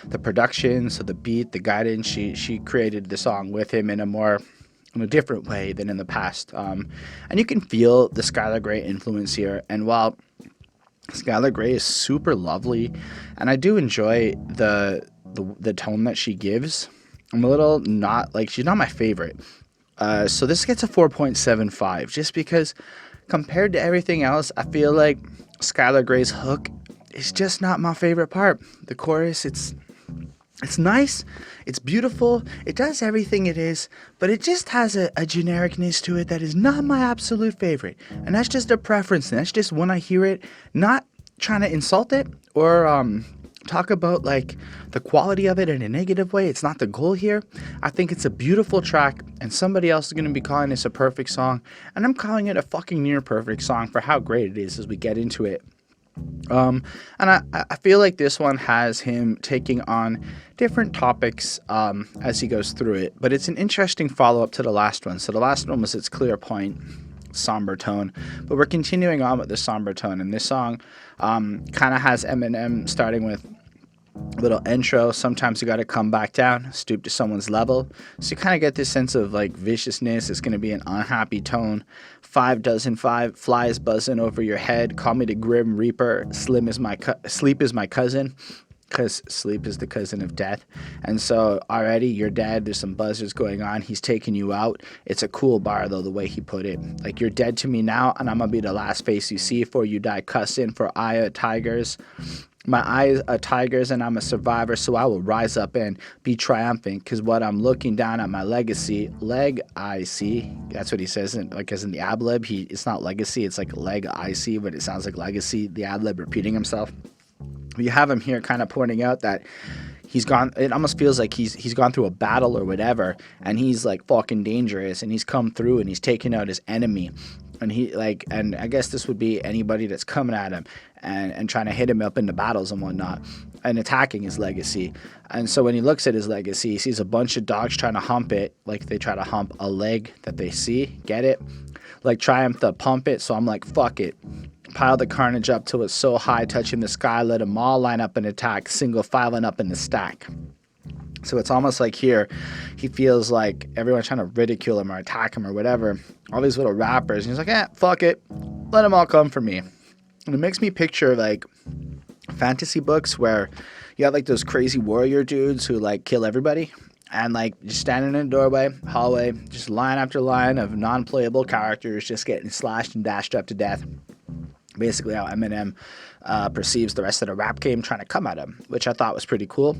[SPEAKER 1] the production, so the beat, the guidance. She created the song with him in a different way than in the past. And you can feel the Skylar Grey influence here. And while Skylar Grey is super lovely, and I do enjoy the tone that she gives, I'm a little not like, she's not my favorite. So this gets a 4.75, just because compared to everything else, I feel like Skylar Grey's hook is just not my favorite part. The chorus, it's nice, it's beautiful, it does everything it is, but it just has a genericness to it that is not my absolute favorite. And that's just a preference, and that's just when I hear it, not trying to insult it or talk about like the quality of it in a negative way. It's not the goal here. I think it's a beautiful track, and somebody else is going to be calling this a perfect song, and I'm calling it a fucking near perfect song for how great it is as we get into it. And I feel like this one has him taking on different topics as he goes through it, but it's an interesting follow-up to the last one. So the last one was its clear point, somber tone, but we're continuing on with the somber tone, and this song kind of has Eminem starting with little intro. Sometimes you got to come back down, stoop to someone's level. So you kind of get this sense of like viciousness. It's going to be an unhappy tone. 5 flies buzzing over your head. Call me the Grim Reaper. Sleep is my cousin. Because sleep is the cousin of death. And so already you're dead. There's some buzzers going on. He's taking you out. It's a cool bar, though, the way he put it. Like, you're dead to me now, and I'm going to be the last face you see for you die cussing for eye of tigers. My eyes are tigers, and I'm a survivor, so I will rise up and be triumphant. Because what I'm looking down at my legacy, leg I see. That's what he says, like as in the ad-lib. It's not legacy, it's like leg I see, but it sounds like legacy. The ad-lib repeating himself. You have him here kind of pointing out that he's gone, it almost feels like he's gone through a battle or whatever, and he's like fucking dangerous, and he's come through and he's taken out his enemy. And and I guess this would be anybody that's coming at him and trying to hit him up in the battles and whatnot and attacking his legacy. And so when he looks at his legacy, he sees a bunch of dogs trying to hump it, like they try to hump a leg that they see. Get it? Like Triumph to pump it. So I'm like, fuck it. Pile the carnage up till it's so high, touching the sky. Let them all line up and attack, single filing up in the stack. So it's almost like here, he feels like everyone's trying to ridicule him or attack him or whatever. All these little rappers. And he's like, fuck it. Let them all come for me. And it makes me picture like fantasy books where you have like those crazy warrior dudes who like kill everybody. And like just standing in a doorway, hallway, just line after line of non-playable characters just getting slashed and dashed up to death. Basically how Eminem perceives the rest of the rap game trying to come at him, which I thought was pretty cool.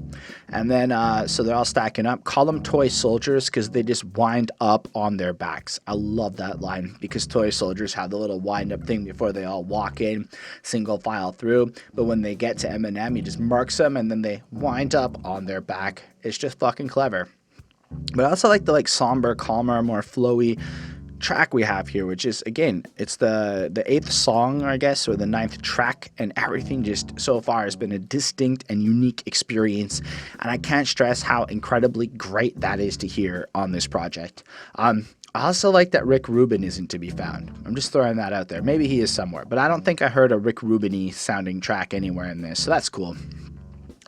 [SPEAKER 1] And then, so they're all stacking up. Call them toy soldiers because they just wind up on their backs. I love that line because toy soldiers have the little wind up thing before they all walk in, single file through. But when they get to Eminem, he just marks them and then they wind up on their back. It's just fucking clever. But I also like the somber, calmer, more flowy track we have here, which is, again, it's the 8th song, I guess, or the 9th track, and everything just so far has been a distinct and unique experience, and I can't stress how incredibly great that is to hear on this project. I also like that Rick Rubin isn't to be found. I'm just throwing that out there. Maybe he is somewhere, but I don't think I heard a Rick Rubin-y sounding track anywhere in this, so that's cool.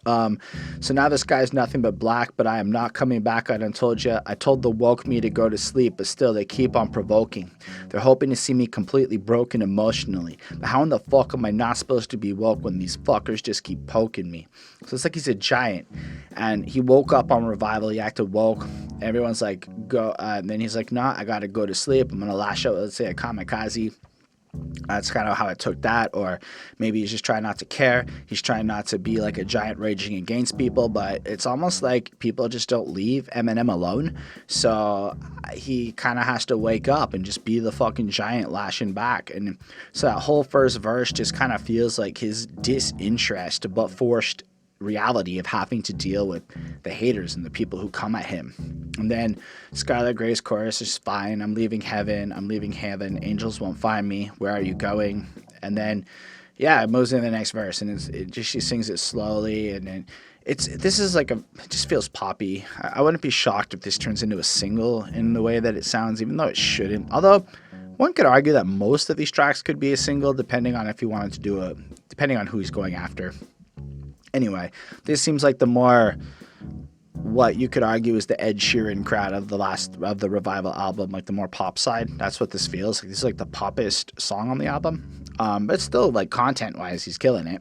[SPEAKER 1] So now the sky's nothing but black, but I am not coming back. I done told you. I told the woke me to go to sleep, but still they keep on provoking. They're hoping to see me completely broken emotionally. But how in the fuck am I not supposed to be woke when these fuckers just keep poking me? So it's like he's a giant, and he woke up on revival. He acted woke. Everyone's like, go. And then he's like, nah, I gotta go to sleep. I'm gonna lash out, let's say, a kamikaze. That's kind of how I took that. Or maybe he's just trying not to care. He's trying not to be like a giant raging against people, but it's almost like people just don't leave Eminem alone. So he kind of has to wake up and just be the fucking giant lashing back. And so that whole first verse just kind of feels like his disinterest but forced reality of having to deal with the haters and the people who come at him. And then Skylar Gray's chorus is fine. I'm leaving heaven. Angels won't find me. Where are you going? And then, yeah, it moves into the next verse, and she sings it slowly, and then it just feels poppy. I wouldn't be shocked if this turns into a single in the way that it sounds, even though it shouldn't. Although one could argue that most of these tracks could be a single, depending on if you wanted to depending on who he's going after. Anyway, this seems like the more, what you could argue is the Ed Sheeran crowd of the Revival album, like the more pop side. That's what this feels like. This is like the poppest song on the album. But still, like, content-wise, he's killing it.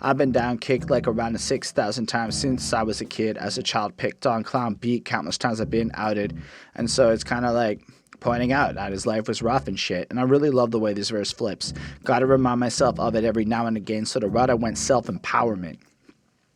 [SPEAKER 1] I've been down, kicked like around 6,000 times since I was a kid. As a child, picked on, clown beat, countless times I've been outed. And so it's kind of like pointing out that his life was rough and shit. And I really love the way this verse flips. Gotta remind myself of it every now and again. So the route I went, self-empowerment.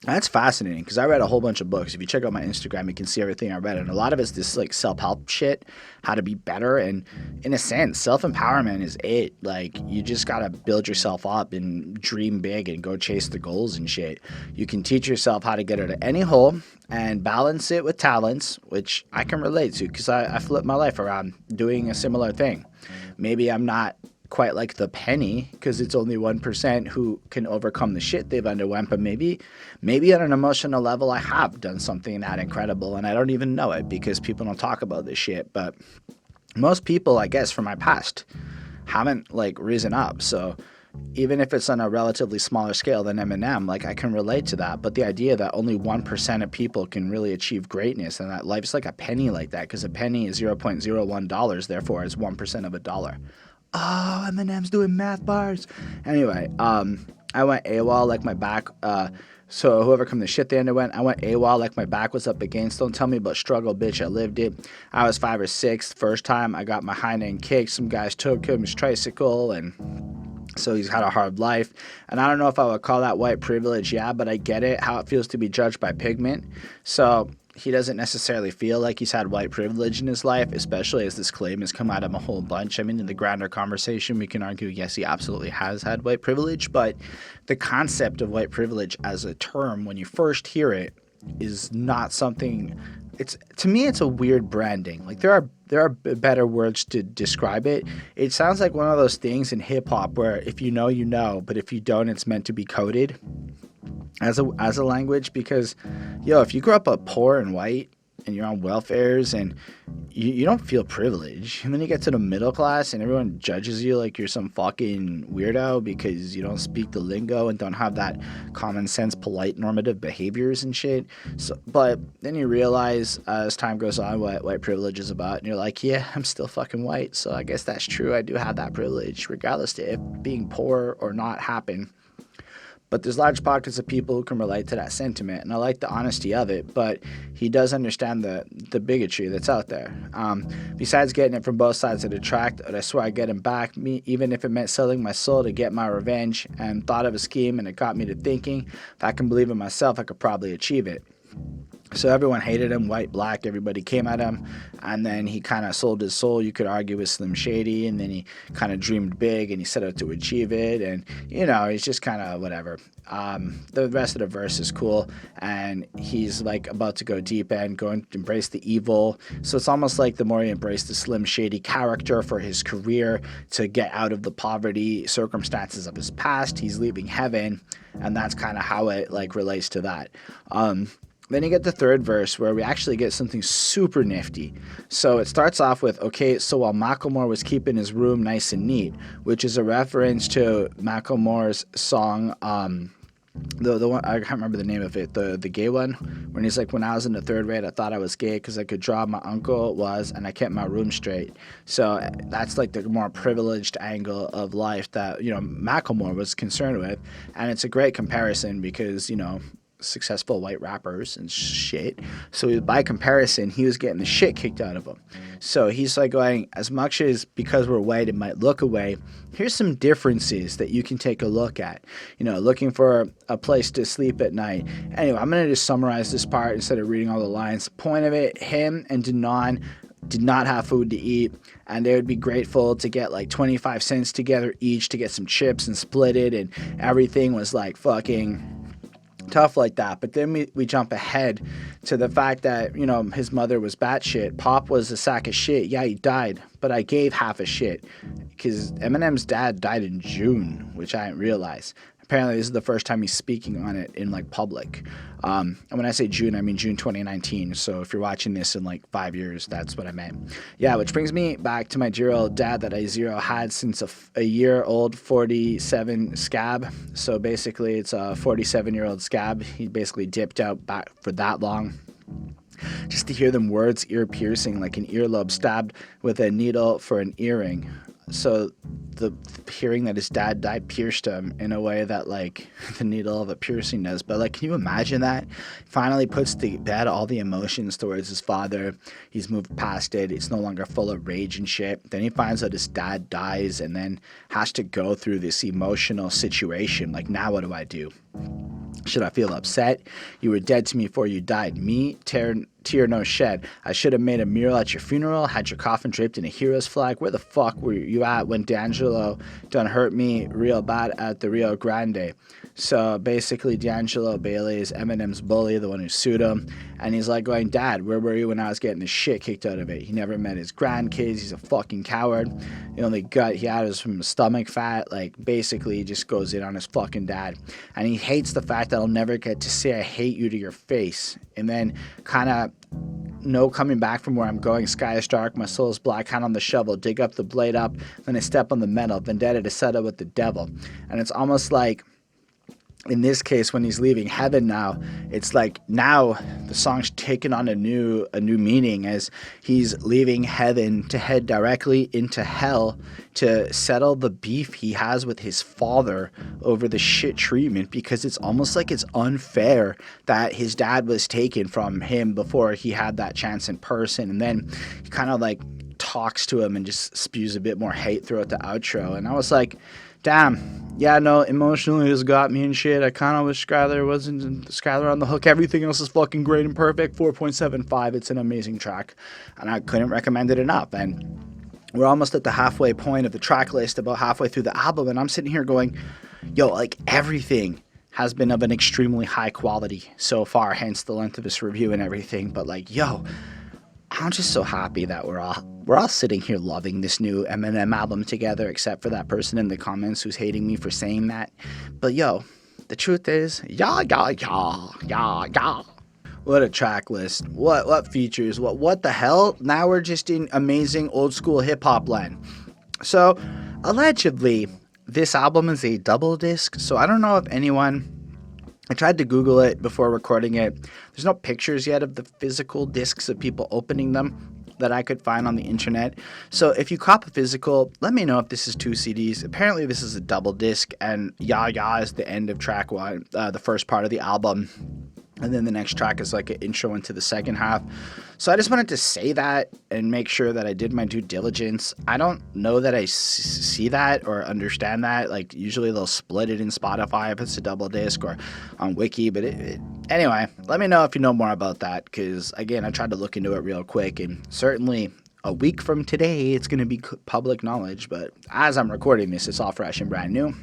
[SPEAKER 1] That's fascinating because I read a whole bunch of books. If you check out my Instagram, you can see everything I read. And a lot of it's this like self-help shit, how to be better. And in a sense, self-empowerment is it. Like, you just got to build yourself up and dream big and go chase the goals and shit. You can teach yourself how to get out of any hole and balance it with talents, which I can relate to because I flipped my life around doing a similar thing. Maybe I'm not quite like the penny because it's only 1% who can overcome the shit they've underwent, but maybe at an emotional level I have done something that incredible and I don't even know it because people don't talk about this shit. But most people, I guess, from my past haven't like risen up. So even if it's on a relatively smaller scale than Eminem, like I can relate to that. But the idea that only 1% of people can really achieve greatness and that life's like a penny like that, because a penny is $0.01, therefore it's 1% of a dollar. Oh, Eminem's doing math bars. Anyway, I went AWOL like my back. So whoever come to shit the end went, I went AWOL like my back was up against. Don't tell me about struggle, bitch. I lived it. I was 5 or 6. First time I got my hind end kicked. Some guys took him his tricycle, and so he's had a hard life. And I don't know if I would call that white privilege, yeah, but I get it, how it feels to be judged by pigment. So he doesn't necessarily feel like he's had white privilege in his life, especially as this claim has come out of a whole bunch. I mean, in the grander conversation, we can argue, yes, he absolutely has had white privilege, but the concept of white privilege as a term, when you first hear it, is not something. It's, to me, it's a weird branding. Like there are better words to describe it. It sounds like one of those things in hip hop where if you know, you know, but if you don't, it's meant to be coded as a language. Because, if you grew up poor and white and you're on welfares and you don't feel privilege, and then you get to the middle class and everyone judges you like you're some fucking weirdo because you don't speak the lingo and don't have that common sense, polite, normative behaviors and shit. So, but then you realize as time goes on what white privilege is about, and you're like, yeah, I'm still fucking white, so I guess that's true. I do have that privilege, regardless to if being poor or not happen. But there's large pockets of people who can relate to that sentiment, and I like the honesty of it, but he does understand the bigotry that's out there. Besides getting it from both sides of the track, I swear I get him back, even if it meant selling my soul to get my revenge, and thought of a scheme, and it got me to thinking, if I can believe in myself, I could probably achieve it. So everyone hated him, white, black, everybody came at him, and then he kind of sold his soul, you could argue, with Slim Shady, and then he kind of dreamed big, and he set out to achieve it, and, he's just kind of whatever. The rest of the verse is cool, and he's, like, about to go deep end, going to embrace the evil, so it's almost like the more he embraced the Slim Shady character for his career to get out of the poverty circumstances of his past, he's leaving heaven, and that's kind of how it, like, relates to that. Then you get the third verse where we actually get something super nifty. So it starts off with, okay, so while Macklemore was keeping his room nice and neat, which is a reference to Macklemore's song, the one, I can't remember the name of it, the gay one, when he's like, when I was in the third grade, I thought I was gay because I could draw my uncle was, and I kept my room straight. So that's like the more privileged angle of life that, Macklemore was concerned with. And it's a great comparison because, successful white rappers and shit. So by comparison, he was getting the shit kicked out of him. So he's like going, as much as because we're white, it might look away, here's some differences that you can take a look at. Looking for a place to sleep at night. Anyway, I'm going to just summarize this part instead of reading all the lines. The point of it, him and Denaun did not have food to eat, and they would be grateful to get like 25 cents together each to get some chips and split it, and everything was like fucking tough like that. But then we jump ahead to the fact that, his mother was batshit. Pop was a sack of shit. Yeah, he died, but I gave half a shit. Because Eminem's dad died in June, which I didn't realize. Apparently, this is the first time he's speaking on it in, like, public. And when I say June, I mean June 2019. So if you're watching this in, like, 5 years, that's what I meant. Yeah, which brings me back to my dear old dad that I had since a year-old 47 scab. So basically, it's a 47-year-old scab. He basically dipped out back for that long. Just to hear them words ear-piercing, like an earlobe stabbed with a needle for an earring. So the hearing that his dad died pierced him in a way that, like, the needle of a piercing does. But, like, can you imagine that? Finally puts to bed all the emotions towards his father. He's moved past it. It's no longer full of rage and shit. Then he finds out his dad dies and then has to go through this emotional situation. Like, now what do I do? Should I feel upset? You were dead to me before you died. Me, tear no shed. I should have made a mural at your funeral, had your coffin draped in a hero's flag. Where the fuck were you at when D'Angelo done hurt me real bad at the Rio Grande? So basically, D'Angelo Bailey is Eminem's bully, the one who sued him. And he's like going, Dad, where were you when I was getting the shit kicked out of it? He never met his grandkids. He's a fucking coward. The only gut he had was from his stomach fat. Like, basically, he just goes in on his fucking dad. And he hates the fact that I'll never get to say I hate you to your face. And then kind of no coming back from where I'm going. Sky is dark, my soul is black, hand on the shovel, dig up the blade up, then I step on the metal, vendetta to settle with the devil. And it's almost like, in this case, when he's leaving heaven now, it's like now the song's taken on a new meaning as he's leaving heaven to head directly into hell to settle the beef he has with his father over the shit treatment, because it's almost like it's unfair that his dad was taken from him before he had that chance in person. And then he kind of like talks to him and just spews a bit more hate throughout the outro. And I was like, damn, yeah, no, emotionally this got me and shit. I kind of wish Skylar wasn't Skylar on the hook. Everything else is fucking great and perfect. 4.75. It's an amazing track, and I couldn't recommend it enough. And we're almost at the halfway point of the track list, about halfway through the album, and I'm sitting here going, yo, like everything has been of an extremely high quality so far, hence the length of this review and everything. But like, yo, I'm just so happy that we're all sitting here loving this new Eminem album together, except for that person in the comments who's hating me for saying that. But yo, the truth is, yeah. What a track list. What features? What the hell? Now we're just in amazing old school hip hop land. So, allegedly, this album is a double disc. So I don't know if anyone, I tried to Google it before recording it. There's no pictures yet of the physical discs of people opening them that I could find on the internet. So if you cop a physical, let me know if this is 2 CDs. Apparently this is a double disc, and Ya Ya is the end of track 1, the first part of the album. And then the next track is like an intro into the second half. So I just wanted to say that and make sure that I did my due diligence. I don't know that I see that or understand that. Like usually they'll split it in Spotify if it's a double disc or on Wiki. But anyway, let me know if you know more about that. Because again, I tried to look into it real quick, and certainly a week from today, it's going to be public knowledge. But as I'm recording this, it's all fresh and brand new.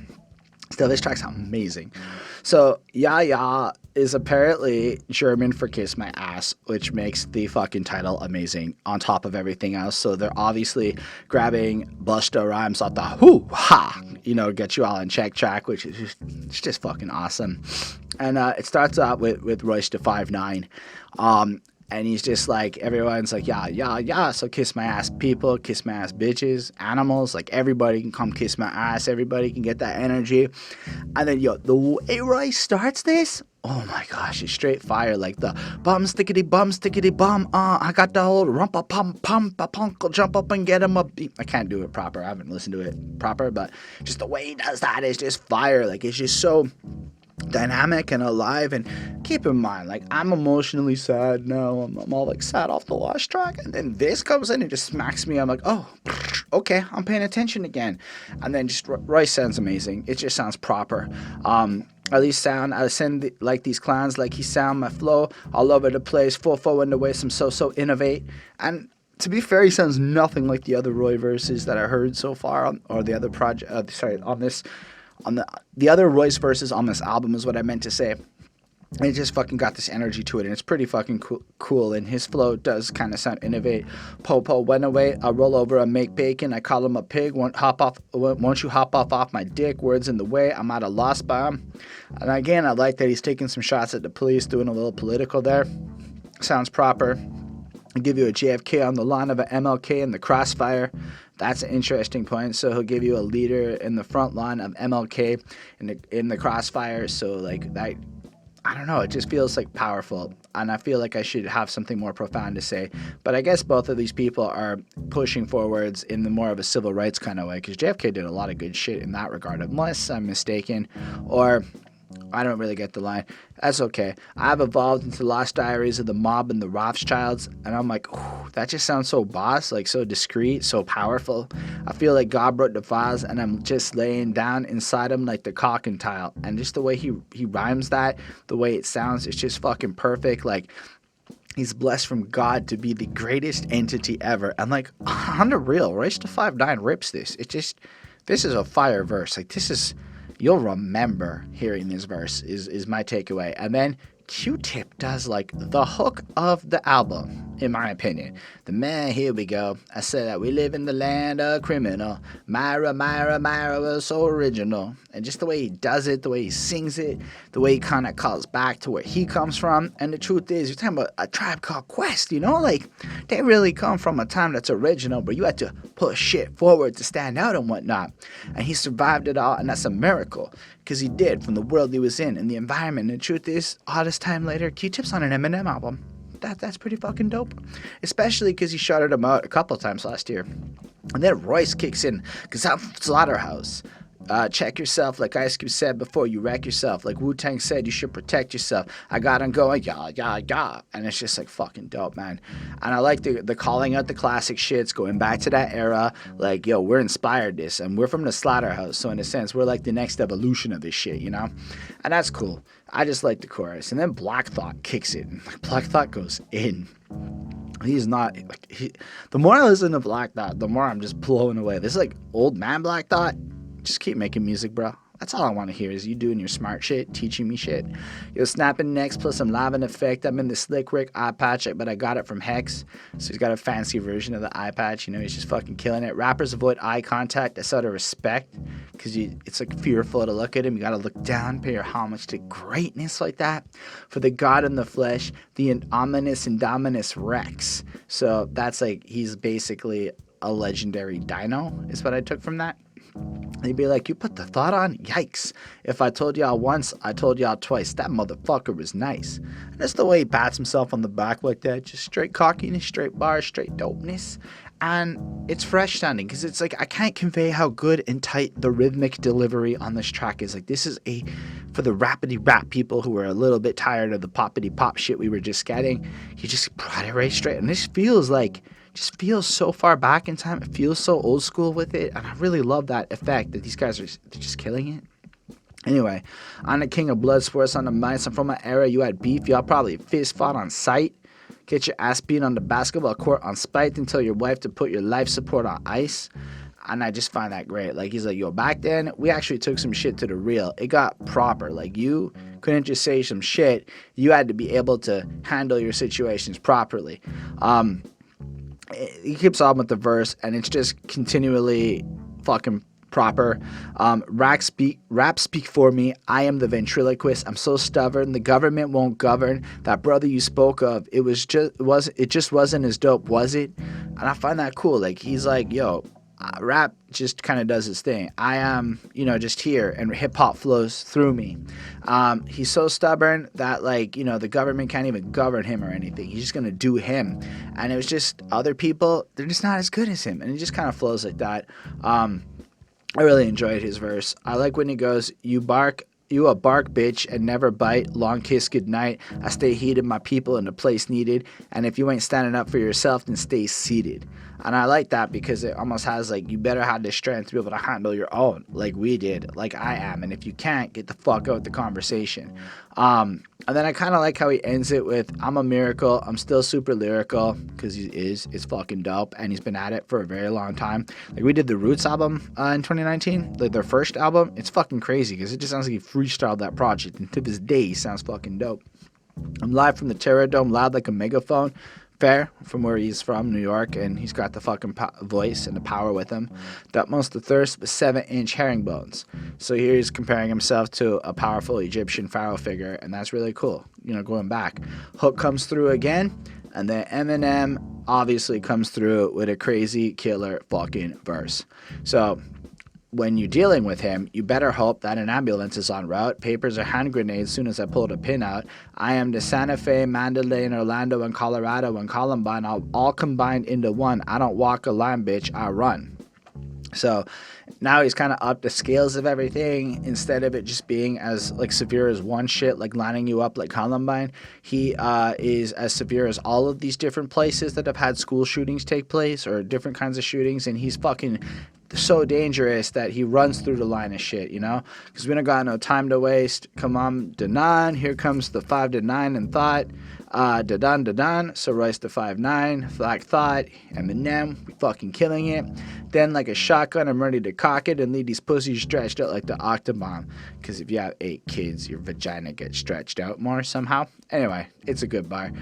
[SPEAKER 1] Still, this track's amazing. So, Ya Ya is apparently German for kiss my ass, which makes the fucking title amazing on top of everything else. So they're obviously grabbing Busta Rhymes off the hoo ha, get you all in check track, which is just fucking awesome. And it starts out with Royce to 5'9". And he's just like, everyone's like, yeah, so kiss my ass people, kiss my ass bitches, animals, like everybody can come kiss my ass, everybody can get that energy. And then, yo, the way Royce starts this, oh my gosh, it's straight fire, like the bum, stickity bum, I got the whole rumpa pum, jump up and get him up. I can't do it proper, I haven't listened to it proper, but just the way he does that is just fire, like it's just so dynamic and alive. And keep in mind, like, I'm emotionally sad now. I'm all like sad off the last track, and then this comes in and just smacks me. I'm like, oh, okay, I'm paying attention again. And then just Royce sounds amazing. It just sounds proper. At least I send like these clowns, like he sound my flow all over the place, full in the way some so innovate. And to be fair, he sounds nothing like the other Roy verses that I heard so far or the other project. On this. On the other Royce verses on this album is what I meant to say. And it just fucking got this energy to it, and it's pretty fucking cool. And his flow does kind of sound innovate. Po went away, I roll over, I make bacon, I call him a pig, won't you hop off my dick, words in the way, I'm at a loss by him. And again, I like that he's taking some shots at the police, doing a little political there. Sounds proper. I'll give you a JFK on the line of an MLK in the crossfire. That's an interesting point. So he'll give you a leader in the front line of MLK in the crossfire. So like that, I don't know. It just feels like powerful, and I feel like I should have something more profound to say. But I guess both of these people are pushing forwards in the more of a civil rights kind of way, because JFK did a lot of good shit in that regard, unless I'm mistaken, or I don't really get the line. That's okay. I've evolved into Lost Diaries of the Mob and the Rothschilds, and I'm like, ooh, that just sounds so boss, like so discreet, so powerful. I feel like God brought the files, and I'm just laying down inside him like the cock and tile. And just the way he rhymes that, the way it sounds, it's just fucking perfect. Like, he's blessed from God to be the greatest entity ever. And like, on the real, Royce da 5'9" rips this. This is a fire verse. Like, this is... You'll remember hearing this verse is my takeaway. And then Q-Tip does like the hook of the album. in my opinion. The man, here we go. I said that we live in the land of criminal. Myra, Myra, Myra was so original. And just the way he does it, the way he sings it, the way he kind of calls back to where he comes from. And the truth is, you're talking about a Tribe Called Quest, you know? Like, they really come from a time that's original, but you had to push shit forward to stand out and whatnot. And he survived it all, and that's a miracle. Because he did, from the world he was in and the environment. And the truth is, all this time later, Q-Tip's on an Eminem album. That's pretty fucking dope. Especially because he shouted him out a couple times last year. And then Royce kicks in, because I'm Slaughterhouse. Check yourself, like Ice Cube said before, you wreck yourself. Like Wu-Tang said, you should protect yourself. I got him going, yeah, yeah, yeah. And it's just like fucking dope, man. And I like the calling out the classic shits, going back to that era. Like, yo, we're inspired this, and we're from the Slaughterhouse. So in a sense, we're like the next evolution of this shit, you know? And that's cool. I just like the chorus. And then Black Thought kicks it. Black Thought goes in. He's not, like, the more I listen to Black Thought, the more I'm just blown away. This is like old man Black Thought. Just keep making music, bro. That's all I want to hear is you doing your smart shit, teaching me shit. Yo, snapping necks plus some live in effect. I'm in the Slick Rick eye patch, but I got it from Hex. So he's got a fancy version of the eye patch. You know, he's just fucking killing it. Rappers avoid eye contact. That's out of respect because it's like fearful to look at him. You got to look down, pay your homage to greatness like that. For the God in the flesh, the ominous Indominus Rex. So that's like, he's basically a legendary dino is what I took from that. They'd be like, you put the thought on? Yikes. If I told y'all once, I told y'all twice. That motherfucker was nice. And that's the way he pats himself on the back like that. Just straight cockiness, straight bars, straight dopeness. And it's fresh sounding because it's like I can't convey how good and tight the rhythmic delivery on this track is. Like, this is for the rapidy rap people who are a little bit tired of the poppity pop shit we were just getting. He just brought it right straight. And this feels so far back in time. It feels so old school with it, and I really love that effect that these guys they're just killing it. Anyway, I'm the king of blood sports on the mics. I'm from an era you had beef. Y'all probably fist fought on sight. Get your ass beat on the basketball court on spite and tell your wife to put your life support on ice. And I just find that great. Like, he's like, yo, back then, we actually took some shit to the real. It got proper. Like, you couldn't just say some shit. You had to be able to handle your situations properly. He keeps on with the verse, and it's just continually fucking proper. Rap speak for me. I am the ventriloquist. I'm so stubborn. The government won't govern. That brother you spoke of, it just wasn't as dope, was it? And I find that cool. Like, he's like, yo, rap just kind of does his thing. I am, just here, and hip-hop flows through me. He's so stubborn that, like, the government can't even govern him or anything. He's just going to do him. And it was just other people, they're just not as good as him. And it just kind of flows like that. I really enjoyed his verse. I like when he goes, you a bark bitch and never bite. Long kiss goodnight. I stay heated, my people in the place needed. And if you ain't standing up for yourself, then stay seated. And I like that because it almost has like, you better have the strength to be able to handle your own, like we did, like I am. And if you can't, get the fuck out the conversation. And then I kind of like how he ends it with, I'm a miracle. I'm still super lyrical, because he is. It's fucking dope. And he's been at it for a very long time. Like, we did the Roots album in 2019, like their first album. It's fucking crazy because it just sounds like he freestyled that project. And to this day, he sounds fucking dope. I'm live from the Terror Dome, loud like a megaphone. Fair, from where he's from, New York, and he's got the fucking voice and the power with him. The most the thirst with 7-inch herringbones. So here he's comparing himself to a powerful Egyptian pharaoh figure, and that's really cool, going back. Hook comes through again, and then Eminem obviously comes through with a crazy killer fucking verse. So when you're dealing with him, you better hope that an ambulance is en route. Papers or hand grenades soon as I pulled a pin out. I am the Santa Fe, Mandalay, and Orlando, and Colorado, and Columbine, all combined into one. I don't walk a line, bitch, I run. So now he's kind of up the scales of everything. Instead of it just being as like severe as one shit, like lining you up like Columbine, he is as severe as all of these different places that have had school shootings take place or different kinds of shootings, and he's fucking so dangerous that he runs through the line of shit, because we don't got no time to waste. Come on, Denaun, here comes the 5 to 9 and thought. Denaun, so Royce the 5'9", Black Thought, Eminem, we fucking killing it. Then like a shotgun, I'm ready to cock it and leave these pussies stretched out like the Octobomb, because if you have 8 kids, your vagina gets stretched out more somehow. Anyway, it's a good bar.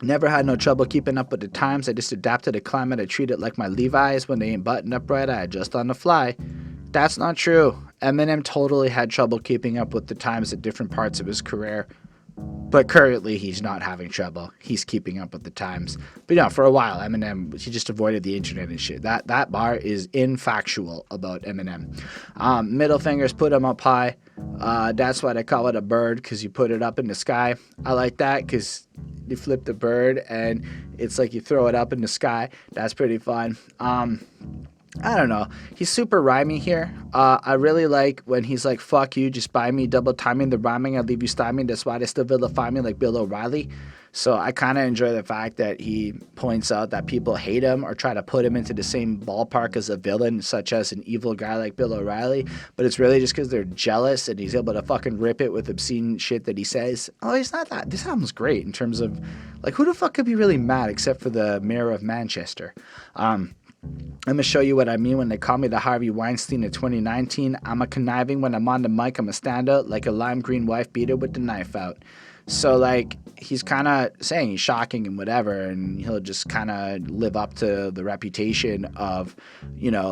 [SPEAKER 1] Never had no trouble keeping up with the times. I just adapted to climate. I treat it like my Levi's. When they ain't buttoned up right, I adjust on the fly. That's not true. Eminem totally had trouble keeping up with the times at different parts of his career. But currently, he's not having trouble. He's keeping up with the times. But for a while, Eminem, he just avoided the internet and shit. That bar is infactual about Eminem. Middle fingers, put him up high. That's why they call it a bird, because you put it up in the sky. I like that because you flip the bird and it's like you throw it up in the sky. That's pretty fun. I don't know. He's super rhymey here. I really like when he's like, fuck you, just buy me, double timing the rhyming, I'll leave you stymied. That's why they still vilify me like Bill O'Reilly. So I kind of enjoy the fact that he points out that people hate him or try to put him into the same ballpark as a villain, such as an evil guy like Bill O'Reilly. But it's really just because they're jealous and he's able to fucking rip it with obscene shit that he says. Oh, he's not that. This album's great in terms of, like, who the fuck could be really mad except for the mayor of Manchester? I'm going to show you what I mean when they call me the Harvey Weinstein of 2019. I'm a conniving when I'm on the mic. I'm a standout like a lime green wife beater with the knife out. So, like, he's kind of saying he's shocking and whatever, and he'll just kind of live up to the reputation of,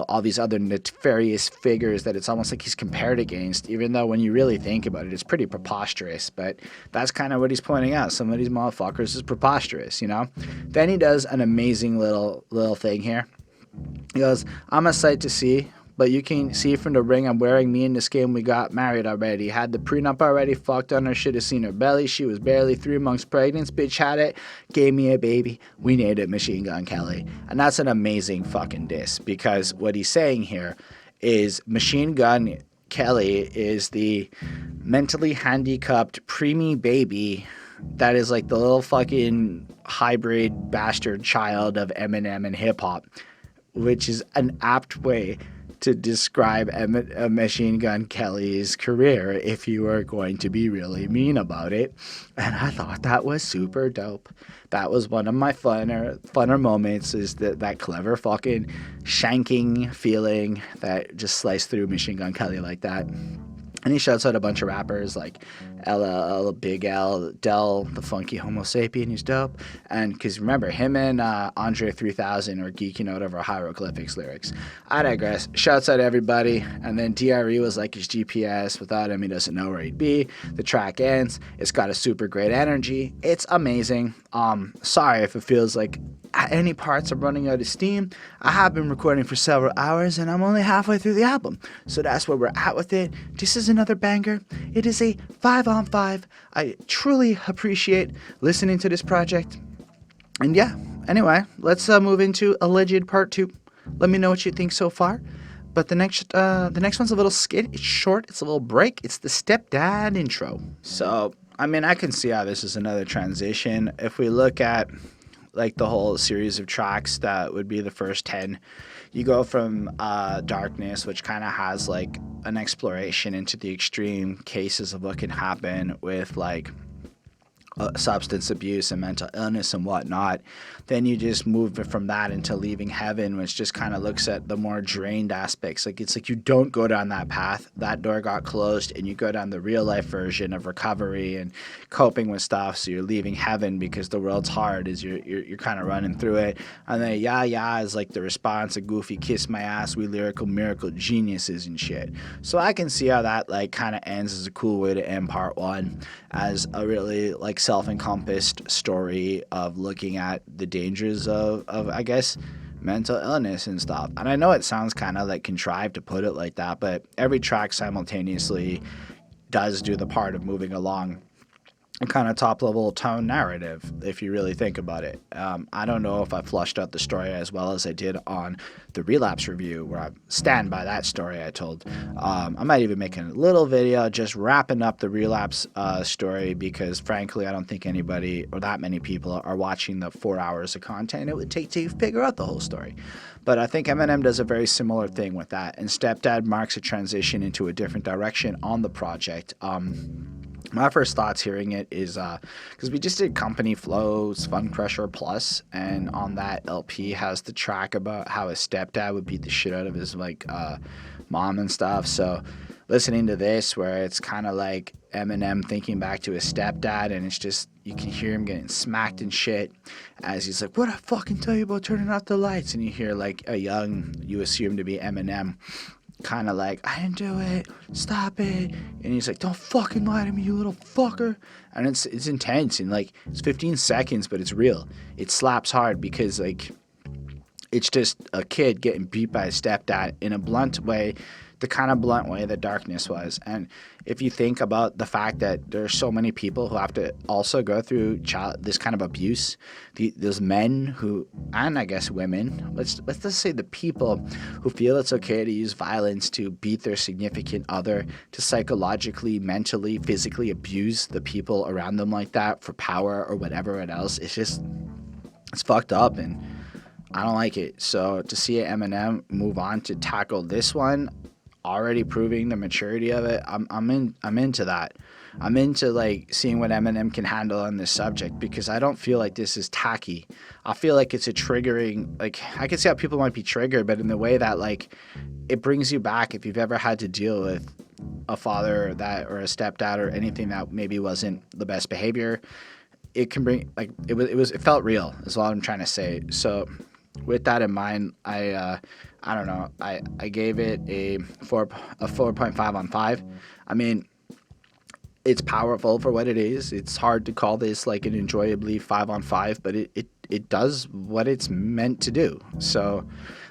[SPEAKER 1] all these other nefarious figures that it's almost like he's compared against, even though when you really think about it, it's pretty preposterous. But that's kind of what he's pointing out. Some of these motherfuckers is preposterous, Then he does an amazing little thing here. He goes, I'm a sight to see, but you can see from the ring I'm wearing. Me in this game, we got married already. Had the prenup already, fucked on her, should have seen her belly. She was barely 3 months pregnant. Bitch had it, gave me a baby. We named it Machine Gun Kelly. And that's an amazing fucking diss, because what he's saying here is Machine Gun Kelly is the mentally handicapped preemie baby that is like the little fucking hybrid bastard child of Eminem and hip hop, which is an apt way to describe Machine Gun Kelly's career if you are going to be really mean about it. And I thought that was super dope. That was one of my funner moments, is that clever fucking shanking feeling that just sliced through Machine Gun Kelly like that. And he shouts out a bunch of rappers like LL, Big L, Del, the Funky Homo Sapien, who's dope. And because remember, him and Andre 3000 are geeking out over hieroglyphics lyrics. I digress. Shouts out everybody. And then DRE was like his GPS. Without him, he doesn't know where he'd be. The track ends. It's got a super great energy. It's amazing. Sorry if it feels like any parts are running out of steam. I have been recording for several hours and I'm only halfway through the album. So that's where we're at with it. This is another banger. It is a 5 on 5. I truly appreciate listening to this project. And yeah, anyway, let's move into Alleged Part 2. Let me know what you think so far. But the next one's a little skit. It's short. It's a little break. It's the Stepdad intro. So, I can see how this is another transition. If we look at like the whole series of tracks that would be the first 10, you go from Darkness, which kind of has like an exploration into the extreme cases of what can happen with like substance abuse and mental illness and whatnot. Then you just move from that into Leaving Heaven, which just kind of looks at the more drained aspects. Like, it's like you don't go down that path. That door got closed, and you go down the real life version of recovery and coping with stuff. So you're leaving heaven because the world's hard, as you're kind of running through it. And then yeah is like the response, a goofy kiss my ass, we lyrical miracle geniuses and shit. So I can see how that like kind of ends as a cool way to end part 1, as a really like self-encompassed story of looking at the dangers of I guess mental illness and stuff. And I know it sounds kind of like contrived to put it like that, but every track simultaneously does do the part of moving along a kind of top-level tone narrative, if you really think about it. I don't know if I flushed out the story as well as I did on the Relapse review, where I stand by that story I told. I might even make a little video just wrapping up the Relapse story, because frankly, I don't think anybody or that many people are watching the 4 hours of content it would take to figure out the whole story. But I think Eminem does a very similar thing with that, and Stepdad marks a transition into a different direction on the project. My first thoughts hearing it is because we just did Company Flow's Fun Crusher Plus, and on that LP has the track about how his stepdad would beat the shit out of his like mom and stuff. So listening to this where it's kind of like Eminem thinking back to his stepdad, and it's just, you can hear him getting smacked and shit as he's like, what I fucking tell you about turning off the lights? And you hear like a young, you assume to be Eminem, kind of like, I didn't do it, stop it. And he's like, don't fucking lie to me, you little fucker. And it's intense, and like, it's 15 seconds, but it's real. It slaps hard because like, it's just a kid getting beat by his stepdad in a blunt way, the kind of blunt way that Darkness was. And if you think about the fact that there are so many people who have to also go through this kind of abuse, those men who, and I guess women, let's just say the people who feel it's okay to use violence to beat their significant other, to psychologically, mentally, physically abuse the people around them like that for power or whatever else, it's fucked up, and I don't like it. So to see Eminem move on to tackle this one, already proving the maturity of it, I'm into that. I'm into like seeing what Eminem can handle on this subject, because I don't feel like this is tacky. I feel like it's a triggering, like, I can see how people might be triggered, but in the way that like it brings you back if you've ever had to deal with a father that, or a stepdad, or anything that maybe wasn't the best behavior. It can bring, like, it felt real is all I'm trying to say. So with that in mind, I don't know. I gave it a 4.5 on 5. I mean, it's powerful for what it is. It's hard to call this like an enjoyably 5 on 5, but it does what it's meant to do. So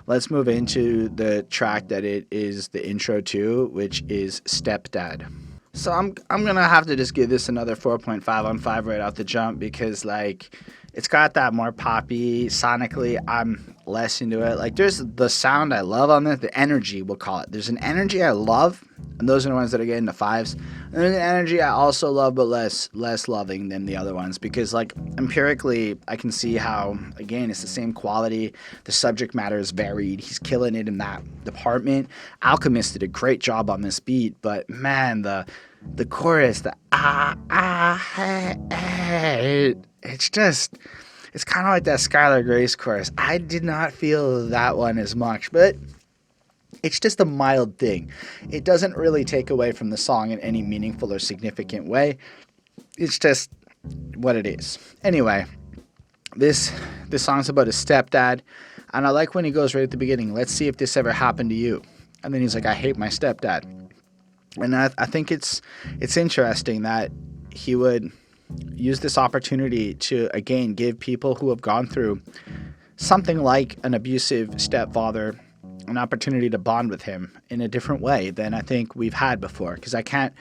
[SPEAKER 1] let's move into the track that it is the intro to, which is Stepdad. So I'm gonna have to just give this another 4.5 on 5 right out the jump, because like, it's got that more poppy, sonically I'm less into it. Like, there's the sound I love on this, the energy, we'll call it. There's an energy I love, and those are the ones that are getting the 5s. And there's an energy I also love, but less loving than the other ones, because like, empirically I can see how, again, it's the same quality, the subject matter is varied, he's killing it in that department. Alchemist did a great job on this beat, but man, the chorus, the it's kind of like that Skylar Grace chorus. I did not feel that one as much, but it's just a mild thing. It doesn't really take away from the song in any meaningful or significant way. It's just what it is. Anyway, this song's about his stepdad, and I like when he goes right at the beginning, let's see if this ever happened to you. And then he's like, I hate my stepdad. And I think it's interesting that he would use this opportunity to, again, give people who have gone through something like an abusive stepfather an opportunity to bond with him in a different way than I think we've had before. Because I can't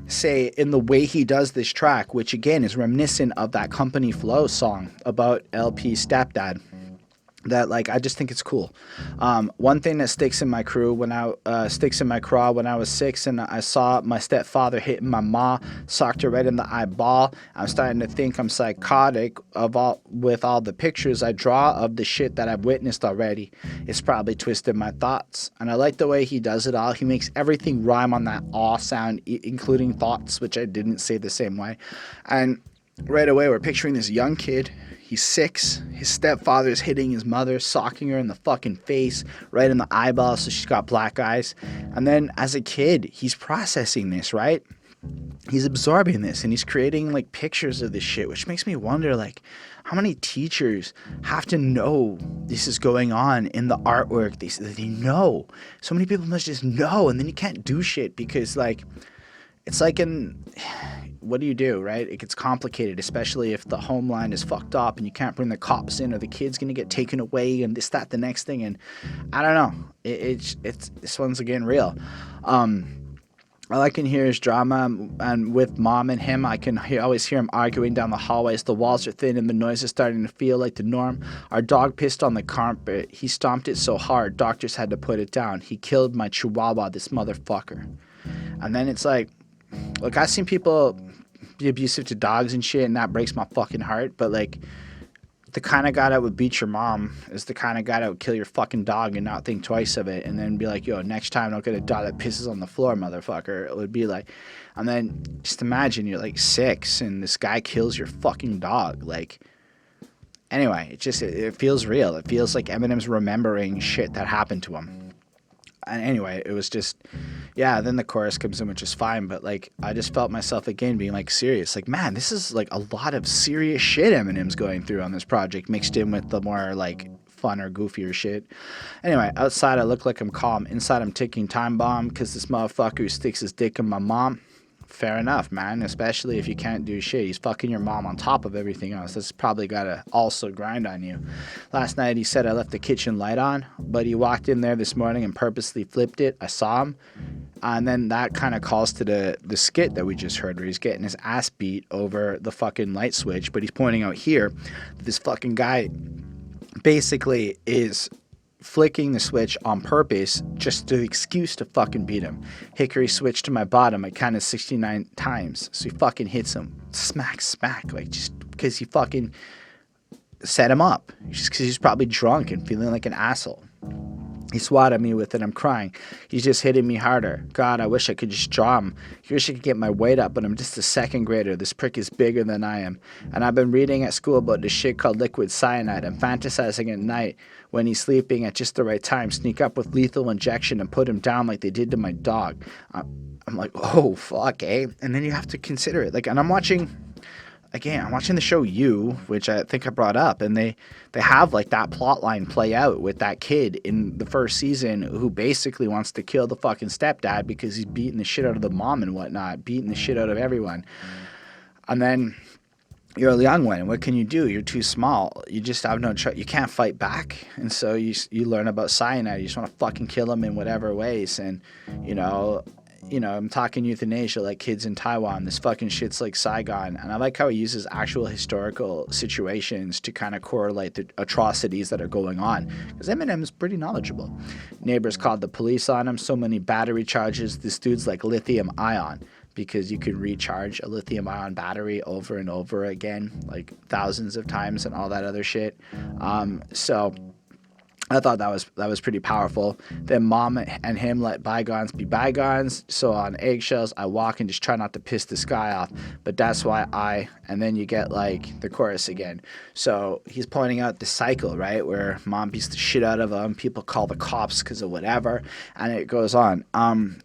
[SPEAKER 1] say in the way he does this track, which again is reminiscent of that Company Flow song about LP's stepdad, that like, I just think it's cool. One thing that sticks in my craw when I was 6 and I saw my stepfather hitting my ma, socked her right in the eyeball. I'm starting to think I'm psychotic with all the pictures I draw of the shit that I've witnessed already. It's probably twisted my thoughts. And I like the way he does it all. He makes everything rhyme on that aw sound, including thoughts, which I didn't say the same way. And right away, we're picturing this young kid. He's 6. His stepfather's hitting his mother, socking her in the fucking face, right in the eyeball, so she's got black eyes. And then as a kid, he's processing this, right? He's absorbing this, and he's creating like pictures of this shit, which makes me wonder like, how many teachers have to know this is going on in the artwork? They know. So many people must just know, and then you can't do shit because like, it's like what do you do, right? It gets complicated, especially if the homeland is fucked up and you can't bring the cops in, or the kid's gonna get taken away and this, that, the next thing. And I don't know. It's this one's again real. All I can hear is drama, and with mom and him, I can always hear him arguing down the hallways. The walls are thin and the noise is starting to feel like the norm. Our dog pissed on the carpet. He stomped it so hard, doctors had to put it down. He killed my chihuahua, this motherfucker. And then it's like, look, I've seen people be abusive to dogs and shit, and that breaks my fucking heart. But like, the kind of guy that would beat your mom is the kind of guy that would kill your fucking dog and not think twice of it, and then be like, yo, next time don't get a dog that pisses on the floor, motherfucker. It would be like, and then just imagine you're like 6 and this guy kills your fucking dog. Like, anyway, it feels real. It feels like Eminem's remembering shit that happened to him. And anyway, it was just, yeah, then the chorus comes in, which is fine, but like I just felt myself again being like serious, like, man, this is like a lot of serious shit Eminem's going through on this project, mixed in with the more like fun or goofier shit. Anyway, outside I look like I'm calm, inside I'm ticking time bomb because this motherfucker who sticks his dick in my mom. Fair enough, man, especially if you can't do shit. He's fucking your mom on top of everything else. That's probably gotta also grind on you. Last night he said I left the kitchen light on, but he walked in there this morning and purposely flipped it. I saw him. And then that kind of calls to the skit that we just heard where he's getting his ass beat over the fucking light switch. But he's pointing out here that this fucking guy basically is flicking the switch on purpose just to excuse to fucking beat him. Hickory switched to my bottom. I counted 69 times. So he fucking hits him. Smack, smack. Like, just because he fucking set him up. Just because he's probably drunk and feeling like an asshole. He swatted me with it. I'm crying. He's just hitting me harder. God, I wish I could just draw him. I wish I could get my weight up, but I'm just a second grader. This prick is bigger than I am. And I've been reading at school about this shit called liquid cyanide. I'm fantasizing at night when he's sleeping at just the right time, sneak up with lethal injection and put him down like they did to my dog. I'm like, oh, fuck, eh? And then you have to consider it. Like, and I'm watching the show You, which I think I brought up, and they have like that plot line play out with that kid in the first season who basically wants to kill the fucking stepdad because he's beating the shit out of the mom and whatnot, beating the shit out of everyone. And then you're a young one, and what can you do? You're too small. You just have no choice. You can't fight back, and so you learn about cyanide. You just want to fucking kill them in whatever ways, and you know, I'm talking euthanasia, like kids in Taiwan. This fucking shit's like Saigon. And I like how he uses actual historical situations to kind of correlate the atrocities that are going on. Because Eminem is pretty knowledgeable. Neighbors called the police on him. So many battery charges. This dude's like lithium ion. Because you can recharge a lithium ion battery over and over again, like thousands of times and all that other shit. So I thought that was pretty powerful. Then mom and him let bygones be bygones. So on eggshells, I walk and just try not to piss this guy off. But that's why and then you get like the chorus again. So he's pointing out the cycle, right? Where mom beats the shit out of him. People call the cops because of whatever. And it goes on.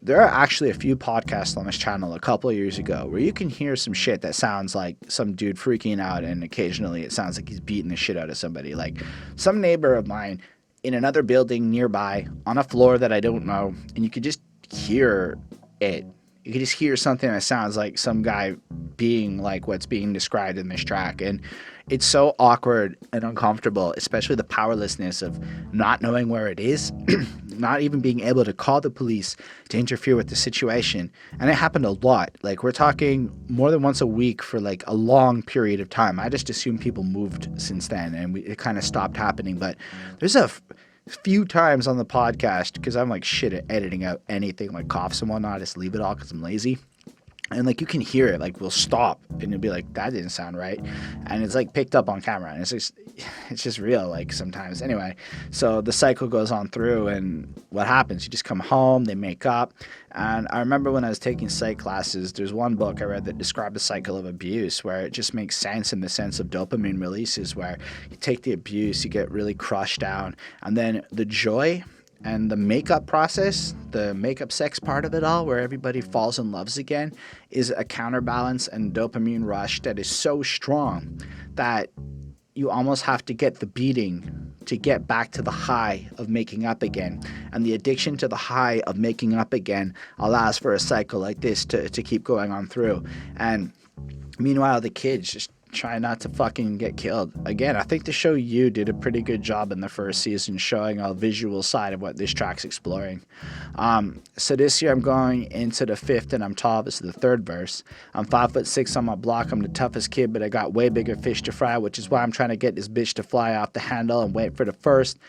[SPEAKER 1] There are actually a few podcasts on this channel a couple of years ago where you can hear some shit that sounds like some dude freaking out. And occasionally it sounds like he's beating the shit out of somebody. Like some neighbor of mine in another building nearby on a floor that I don't know, and you could just hear it. You could just hear something that sounds like some guy being like what's being described in this track. And it's so awkward and uncomfortable, especially the powerlessness of not knowing where it is, not even being able to call the police to interfere with the situation. And it happened a lot. Like, we're talking more than once a week for like a long period of time. I just assumed people moved since then, and it kind of stopped happening. But there's a few times on the podcast, because I'm like shit at editing out anything like coughs and whatnot. I just leave it all because I'm lazy. And like you can hear it, like we'll stop and you'll be like, that didn't sound right. And it's like picked up on camera, and it's just real, like sometimes. Anyway, so the cycle goes on through, and what happens? You just come home, they make up. And I remember when I was taking psych classes, there's one book I read that described the cycle of abuse, where it just makes sense in the sense of dopamine releases, where you take the abuse, you get really crushed down, and then the joy and the makeup process, the makeup sex part of it all, where everybody falls in love again, is a counterbalance and dopamine rush that is so strong that you almost have to get the beating to get back to the high of making up again. And the addiction to the high of making up again allows for a cycle like this to keep going on through. And meanwhile, the kids just try not to fucking get killed. Again, I think the show You did a pretty good job in the first season showing a visual side of what this track's exploring. So this year I'm going into the fifth, and I'm tall. This is the third verse. I'm 5'6" on my block. I'm the toughest kid, but I got way bigger fish to fry, which is why I'm trying to get this bitch to fly off the handle and wait for the first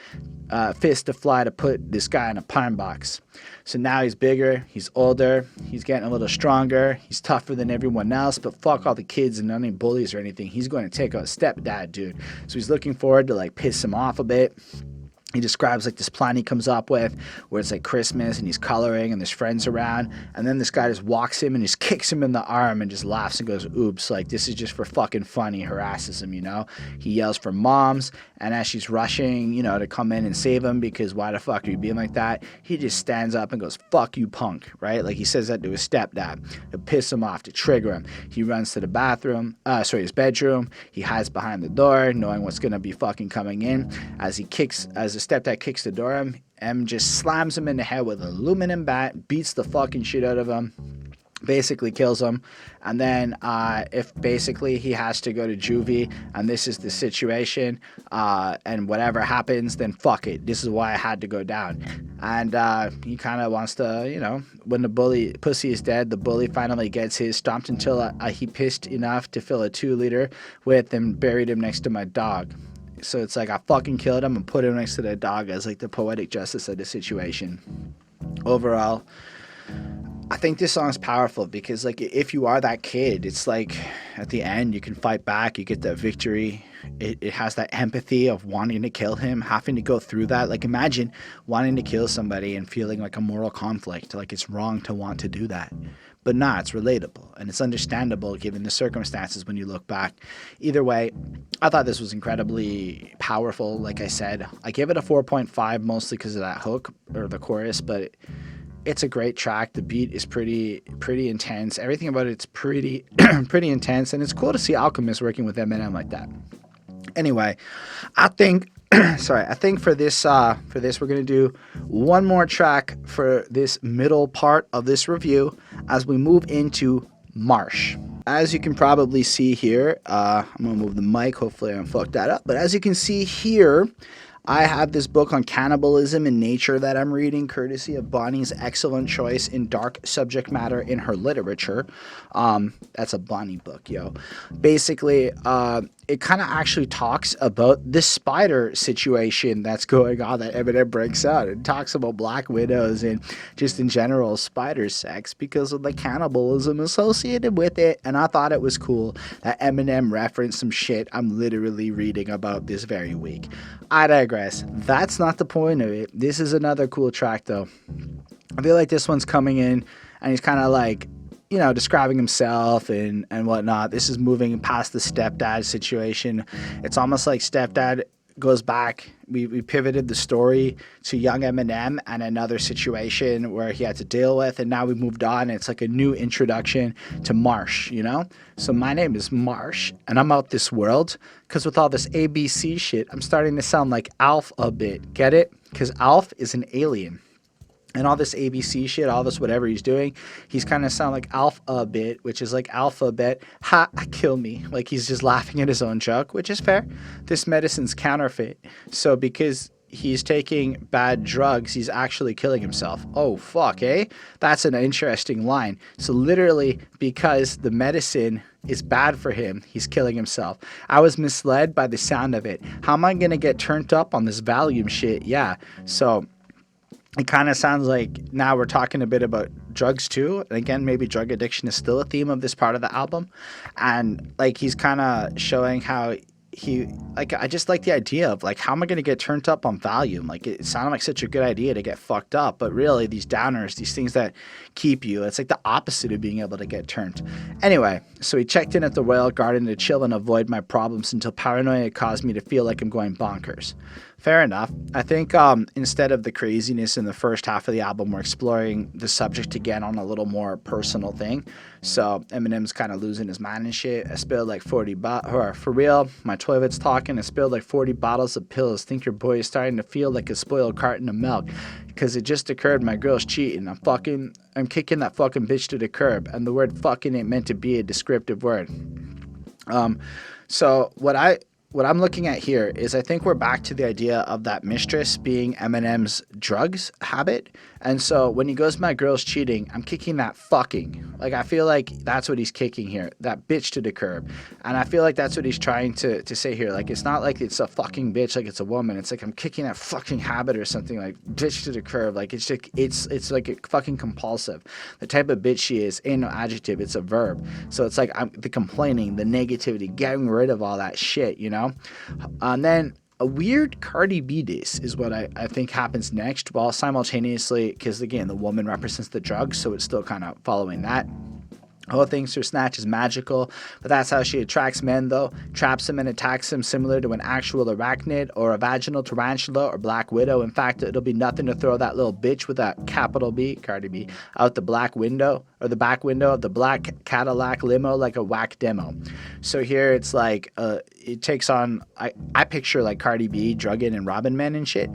[SPEAKER 1] fist to fly to put this guy in a pine box. So now he's bigger, he's older, he's getting a little stronger, he's tougher than everyone else, but fuck all the kids and none of bullies or anything. He's going to take out Stepdad, dude. So he's looking forward to like piss him off a bit. he describes like this plan he comes up with where it's like Christmas and he's coloring and there's friends around, and then this guy just walks him and just kicks him in the arm and just laughs and goes, oops, like this is just for fucking fun. He harasses him, you know. He yells for moms, and as she's rushing, you know, to come in and save him, because why the fuck are you being like that, he just stands up and goes, fuck you, punk, right? Like he says that to his stepdad to piss him off, to trigger him. He runs to the his bedroom. He hides behind the door knowing what's gonna be fucking coming in. As the stepdad kicks the door in, M just slams him in the head with an aluminum bat, beats the fucking shit out of him, basically kills him. And then if basically he has to go to juvie and this is the situation, and whatever happens, then fuck it, this is why I had to go down. And he kind of wants to, you know, when the bully pussy is dead, the bully finally gets his stomped until he pissed enough to fill a 2-liter with and buried him next to my dog. So it's like I fucking killed him and put him next to the dog as like the poetic justice of the situation. Overall, I think this song's powerful because like if you are that kid, it's like at the end you can fight back, you get that victory. It has that empathy of wanting to kill him, having to go through that. Like imagine wanting to kill somebody and feeling like a moral conflict, like it's wrong to want to do that. But nah, it's relatable and it's understandable given the circumstances when you look back. Either way, I thought this was incredibly powerful. Like I said, I give it a 4.5 mostly because of that hook or the chorus, but it's a great track. The beat is pretty intense. Everything about it's pretty intense, and it's cool to see Alchemist working with Eminem like that. Anyway, I think for this we're gonna do one more track for this middle part of this review as we move into Marsh. As you can probably see here, I'm gonna move the mic. Hopefully I don't fuck that up. But as you can see here, I have this book on cannibalism in nature that I'm reading, courtesy of Bonnie's excellent choice in dark subject matter in her literature. That's a Bonnie book, yo. Basically, it kind of actually talks about this spider situation that's going on that Eminem breaks out. It talks about black widows and just in general spider sex because of the cannibalism associated with it. And I thought it was cool that Eminem referenced some shit I'm literally reading about this very week. I digress. That's not the point of it. This is another cool track though. I feel like this one's coming in and he's kind of like, you know, describing himself and whatnot. This is moving past the stepdad situation. It's almost like stepdad goes back. We pivoted the story to young Eminem and another situation where he had to deal with, and now we moved on. It's like a new introduction to Marsh, you know? So my name is Marsh, and I'm out this world, because with all this ABC shit, I'm starting to sound like Alf a bit. Get it? Because Alf is an alien. And all this ABC shit, all this whatever he's doing, he's kind of sound like Alf a bit, which is like alphabet, ha, kill me. Like he's just laughing at his own joke, which is fair. This medicine's counterfeit. So because he's taking bad drugs, he's actually killing himself. Oh, fuck, eh? That's an interesting line. So literally, because the medicine is bad for him, he's killing himself. I was misled by the sound of it. How am I going to get turned up on this Valium shit? Yeah, so it kind of sounds like now we're talking a bit about drugs too. And again, maybe drug addiction is still a theme of this part of the album. And like he's kind of showing how I just like the idea of like, how am I going to get turned up on Valium? Like it sounded like such a good idea to get fucked up, but really these downers, these things that keep you, it's like the opposite of being able to get turned. Anyway, so he checked in at the Royal Garden to chill and avoid my problems until paranoia caused me to feel like I'm going bonkers. Fair enough. I think instead of the craziness in the first half of the album, we're exploring the subject again on a little more personal thing. So Eminem's kind of losing his mind and shit. I spilled like 40 bottles, for real, my toilet's talking. I spilled like 40 bottles of pills. Think your boy is starting to feel like a spoiled carton of milk. Because it just occurred my girl's cheating. I'm kicking that fucking bitch to the curb. And the word fucking ain't meant to be a descriptive word. So what I'm looking at here is I think we're back to the idea of that mistress being Eminem's drugs habit. And so when he goes, my girl's cheating, I'm kicking that fucking. Like, I feel like that's what he's kicking here, that bitch to the curb. And I feel like that's what he's trying to say here. Like, it's not like it's a fucking bitch, like it's a woman. It's like I'm kicking that fucking habit or something, like bitch to the curb. Like, it's like, it's like a fucking compulsive. The type of bitch she is ain't no adjective, it's a verb. So it's like the complaining, the negativity, getting rid of all that shit, you know? And then a weird Cardi B diss is what I think happens next, while simultaneously, because again, the woman represents the drug, so it's still kind of following that. Whole thinks her snatch is magical, but that's how she attracts men, though. Traps him and attacks him similar to an actual arachnid or a vaginal tarantula or black widow. In fact, it'll be nothing to throw that little bitch with a capital B, Cardi B, out the black window or the back window of the black Cadillac limo like a whack demo. So here it's like it takes on, I picture like Cardi B drugging and robbing men and shit.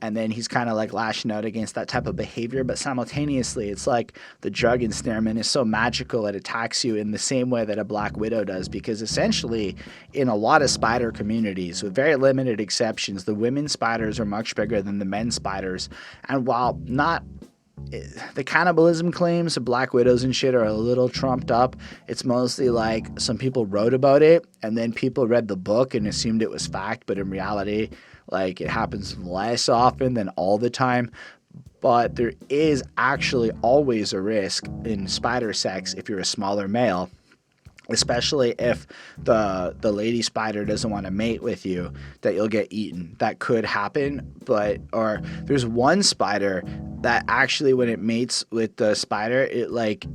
[SPEAKER 1] And then he's kind of like lashing out against that type of behavior, but simultaneously it's like the drug ensnarement is so magical it attacks you in the same way that a black widow does, because essentially in a lot of spider communities, with very limited exceptions, the women spiders are much bigger than the men spiders. And while not the cannibalism claims of black widows and shit are a little trumped up, it's mostly like some people wrote about it and then people read the book and assumed it was fact, but in reality, like, it happens less often than all the time. But there is actually always a risk in spider sex if you're a smaller male, especially if the lady spider doesn't want to mate with you, that you'll get eaten. That could happen, or there's one spider that actually, when it mates with the spider, it like,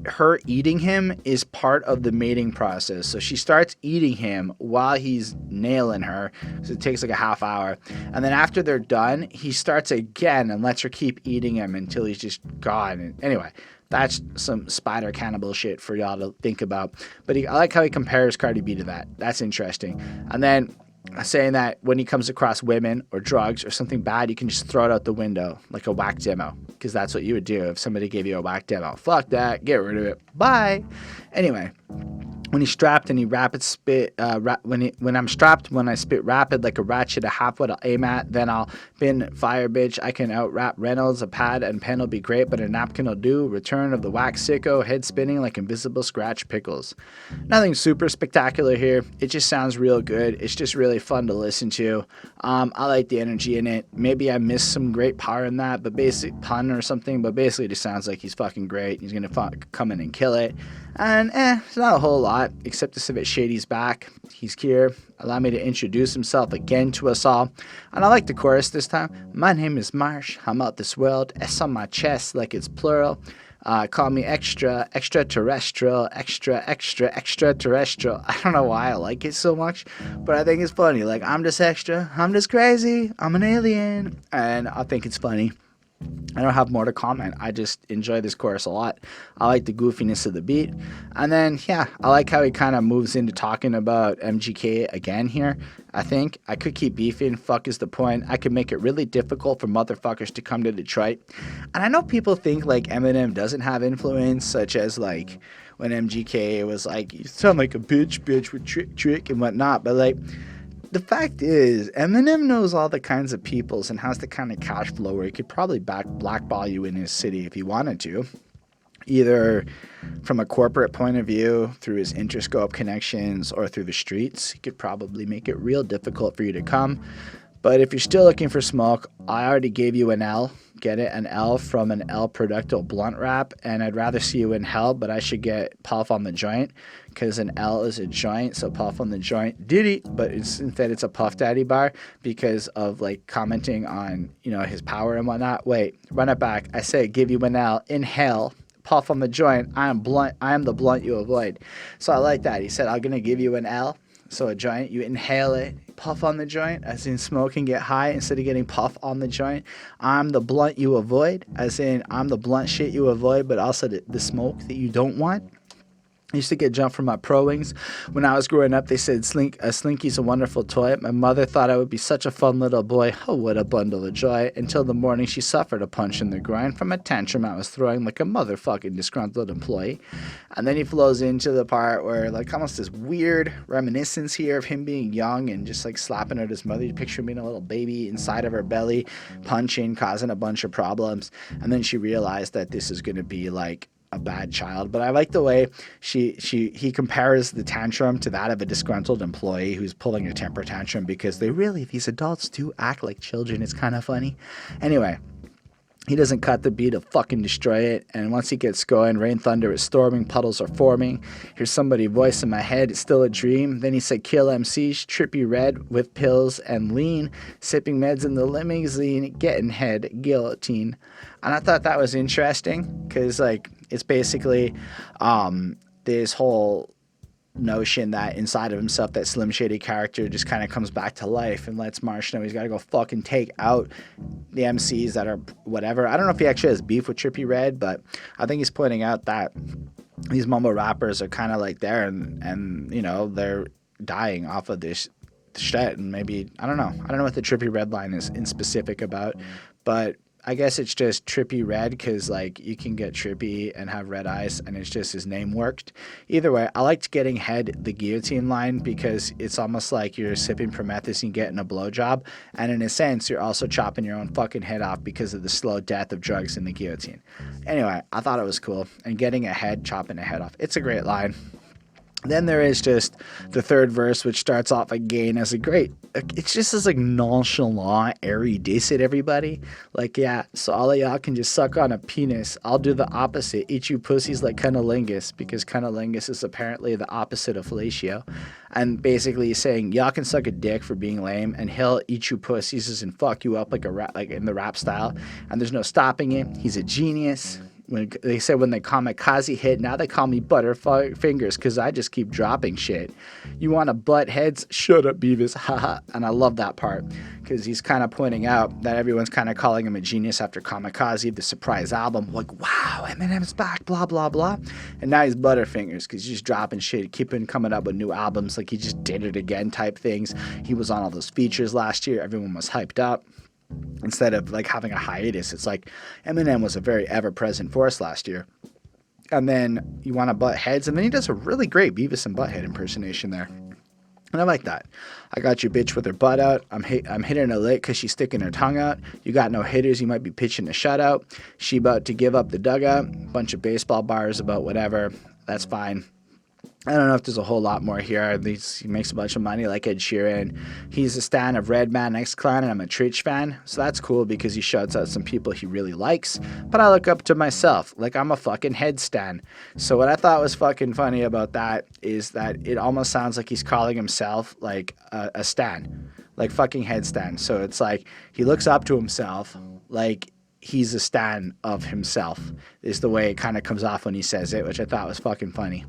[SPEAKER 1] her eating him is part of the mating process. So she starts eating him while he's nailing her. So it takes like a half hour. And then after they're done, he starts again and lets her keep eating him until he's just gone. And anyway, that's some spider cannibal shit for y'all to think about. But I like how he compares Cardi B to that. That's interesting. And then saying that when he comes across women or drugs or something bad, you can just throw it out the window like a whack demo, because that's what you would do if somebody gave you a whack demo. Fuck that, get rid of it, bye. Anyway, when he's strapped and he rapid spit, when I'm strapped, when I spit rapid like a ratchet, a half what I'll aim at, then I'll bin fire, bitch. I can out rap Reynolds, a pad and pen will be great, but a napkin will do. Return of the wax sicko, head spinning like invisible scratch pickles. Nothing super spectacular here. It just sounds real good. It's just really fun to listen to. I like the energy in it. Maybe I missed some great power in that, but basic pun or something, but basically it just sounds like he's fucking great. He's gonna come in and kill it. And it's not a whole lot, except to say that Shady's back. He's here. Allow me to introduce himself again to us all. And I like the chorus this time. My name is Marsh. I'm out this world. S on my chest like it's plural. Call me extraterrestrial, extraterrestrial. I don't know why I like it so much, but I think it's funny. Like, I'm just extra. I'm just crazy. I'm an alien. And I think it's funny. I don't have more to comment. I just enjoy this chorus a lot. I like the goofiness of the beat. And then, yeah, I like how he kind of moves into talking about MGK again here. I think I could keep beefing. Fuck is the point. I could make it really difficult for motherfuckers to come to Detroit. And I know people think like Eminem doesn't have influence, such as like when MGK was like, you sound like a bitch with trick and whatnot. But like, the fact is, Eminem knows all the kinds of peoples and has the kind of cash flow where he could probably blackball you in his city if he wanted to. Either from a corporate point of view, through his Interscope connections, or through the streets. He could probably make it real difficult for you to come. But if you're still looking for smoke, I already gave you an L. Get it? An L from an L Producto blunt wrap. And I'd rather see you in hell, but I should get puff on the joint, because an L is a joint, so puff on the joint. Diddy, but instead it's a Puff Daddy bar because of like commenting on, you know, his power and whatnot. Wait, run it back. I say give you an L. Inhale. Puff on the joint. I am blunt. I am the blunt you avoid. So I like that. He said, I'm going to give you an L. So a joint, you inhale it, puff on the joint, as in smoke and get high instead of getting puff on the joint. I'm the blunt you avoid, as in I'm the blunt shit you avoid, but also the smoke that you don't want. I used to get jumped from my pro wings. When I was growing up, they said a Slinky's a wonderful toy. My mother thought I would be such a fun little boy. Oh, what a bundle of joy. Until the morning she suffered a punch in the groin from a tantrum I was throwing like a motherfucking disgruntled employee. And then he flows into the part where like almost this weird reminiscence here of him being young and just like slapping at his mother. You picture being a little baby inside of her belly, punching, causing a bunch of problems. And then she realized that this is going to be like a bad child. But I like the way he compares the tantrum to that of a disgruntled employee who's pulling a temper tantrum, because these adults do act like children. It's kind of funny. Anyway, He doesn't cut the beat, he'll fucking destroy it. And once he gets going, rain, thunder is storming, puddles are forming. Here's somebody voice in my head, it's still a dream. Then he said, kill MCs, trippy red with pills and lean, sipping meds in the limousine, getting head, guillotine. And I thought that was interesting because, like, it's basically this whole notion that inside of himself, that Slim Shady character just kind of comes back to life and lets Marsh know he's got to go fucking take out the MCs that are whatever. I don't know if he actually has beef with Trippie Redd, but I think he's pointing out that these mumble rappers are kind of like there and you know, they're dying off of this shit. And maybe, I don't know what the Trippie Redd line is in specific about, but I guess it's just Trippie Redd because, like, you can get trippy and have red eyes, and it's just his name worked. Either way, I liked getting head the guillotine line because it's almost like you're sipping Prometheus and getting a blowjob, and in a sense, you're also chopping your own fucking head off because of the slow death of drugs in the guillotine. Anyway, I thought it was cool, and getting a head, chopping a head off, it's a great line. Then there is just the third verse, which starts off again as a great, it's just this like nonchalant, airy diss at everybody. Like, yeah, so all of y'all can just suck on a penis. I'll do the opposite, eat you pussies like cunnilingus, because cunnilingus is apparently the opposite of fellatio. And basically he's saying, y'all can suck a dick for being lame, and he'll eat you pussies and fuck you up like a like in the rap style. And there's no stopping it. He's a genius. When they said when they kamikaze hit, now they call me Butterfingers because I just keep dropping shit. You want to butt heads? Shut up, Beavis. Haha. And I love that part because he's kind of pointing out that everyone's kind of calling him a genius after Kamikaze, the surprise album. Like, wow, Eminem's back, blah, blah, blah. And now he's Butterfingers because he's just dropping shit, keeping coming up with new albums like he just did it again type things. He was on all those features last year. Everyone was hyped up. Instead of like having a hiatus, it's like Eminem was a very ever-present force last year. And then you want to butt heads, and then he does a really great Beavis and Butthead impersonation there. And I like that. I got your bitch with her butt out. I'm hitting her lick because she's sticking her tongue out. You got no hitters. You might be pitching a shutout. She about to give up the dugout. Bunch of baseball bars about whatever. That's fine. I don't know if there's a whole lot more here. He makes a bunch of money like Ed Sheeran. He's a stan of Redman X-Clan, and I'm a Tritch fan. So that's cool because he shouts out some people he really likes. But I look up to myself like I'm a fucking head stan. So what I thought was fucking funny about that is that it almost sounds like he's calling himself like a stan. Like fucking head stan. So it's like he looks up to himself like he's a stan of himself is the way it kind of comes off when he says it, which I thought was fucking funny.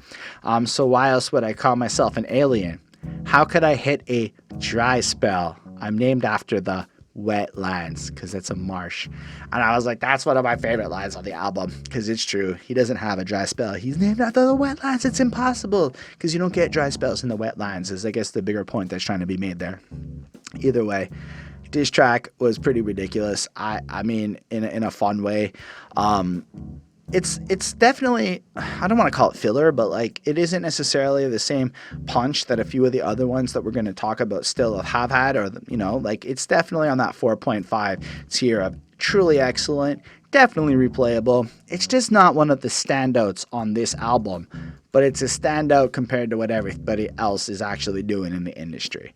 [SPEAKER 1] So why else would I call myself an alien? How could I hit a dry spell? I'm named after the wetlands because it's a marsh. And I was like, that's one of my favorite lines on the album because it's true. He doesn't have a dry spell. He's named after the wetlands. It's impossible because you don't get dry spells in the wetlands is I guess the bigger point that's trying to be made there. Either way, diss track was pretty ridiculous. I mean, in a fun way. It's definitely, I don't want to call it filler, but like it isn't necessarily the same punch that a few of the other ones that we're going to talk about still have had, or you know, like it's definitely on that 4.5 tier of truly excellent, definitely replayable. It's just not one of the standouts on this album, but it's a standout compared to what everybody else is actually doing in the industry.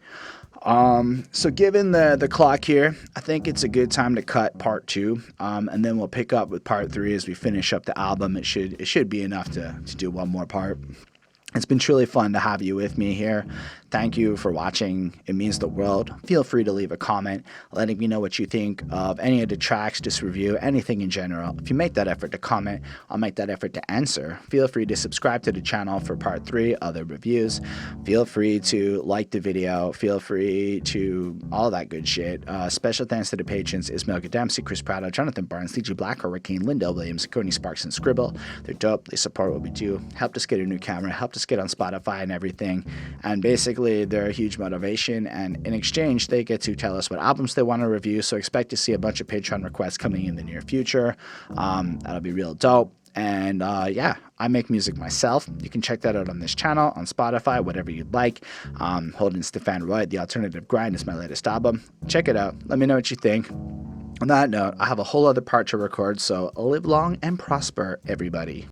[SPEAKER 1] So given the clock here, I think it's a good time to cut part 2, and then we'll pick up with part 3 as we finish up the album. It should be enough to do one more part. It's been truly fun to have you with me here. Thank you for watching. It means the world. Feel free to leave a comment letting me know what you think of any of the tracks, just review, anything in general. If you make that effort to comment, I'll make that effort to answer. Feel free to subscribe to the channel for part 3, other reviews. Feel free to like the video. Feel free to all that good shit. Special thanks to the patrons Ismail Gadamsi, Chris Prado, Jonathan Barnes, CG Black, Hurricane, Lindell Williams, Coney Sparks, and Scribble. They're dope. They support what we do. Helped us get a new camera. Helped us get on Spotify and everything. And basically, they're a huge motivation, and in exchange they get to tell us what albums they want to review, so expect to see a bunch of Patreon requests coming in the near future. That'll be real dope. And yeah, I make music myself. You can check that out on this channel, on Spotify, whatever you'd like. Holden Stephan Roy, The Alternative Grind is my latest album. Check it out. Let me know what you think. On that note, I have a whole other part to record, so live long and prosper, everybody.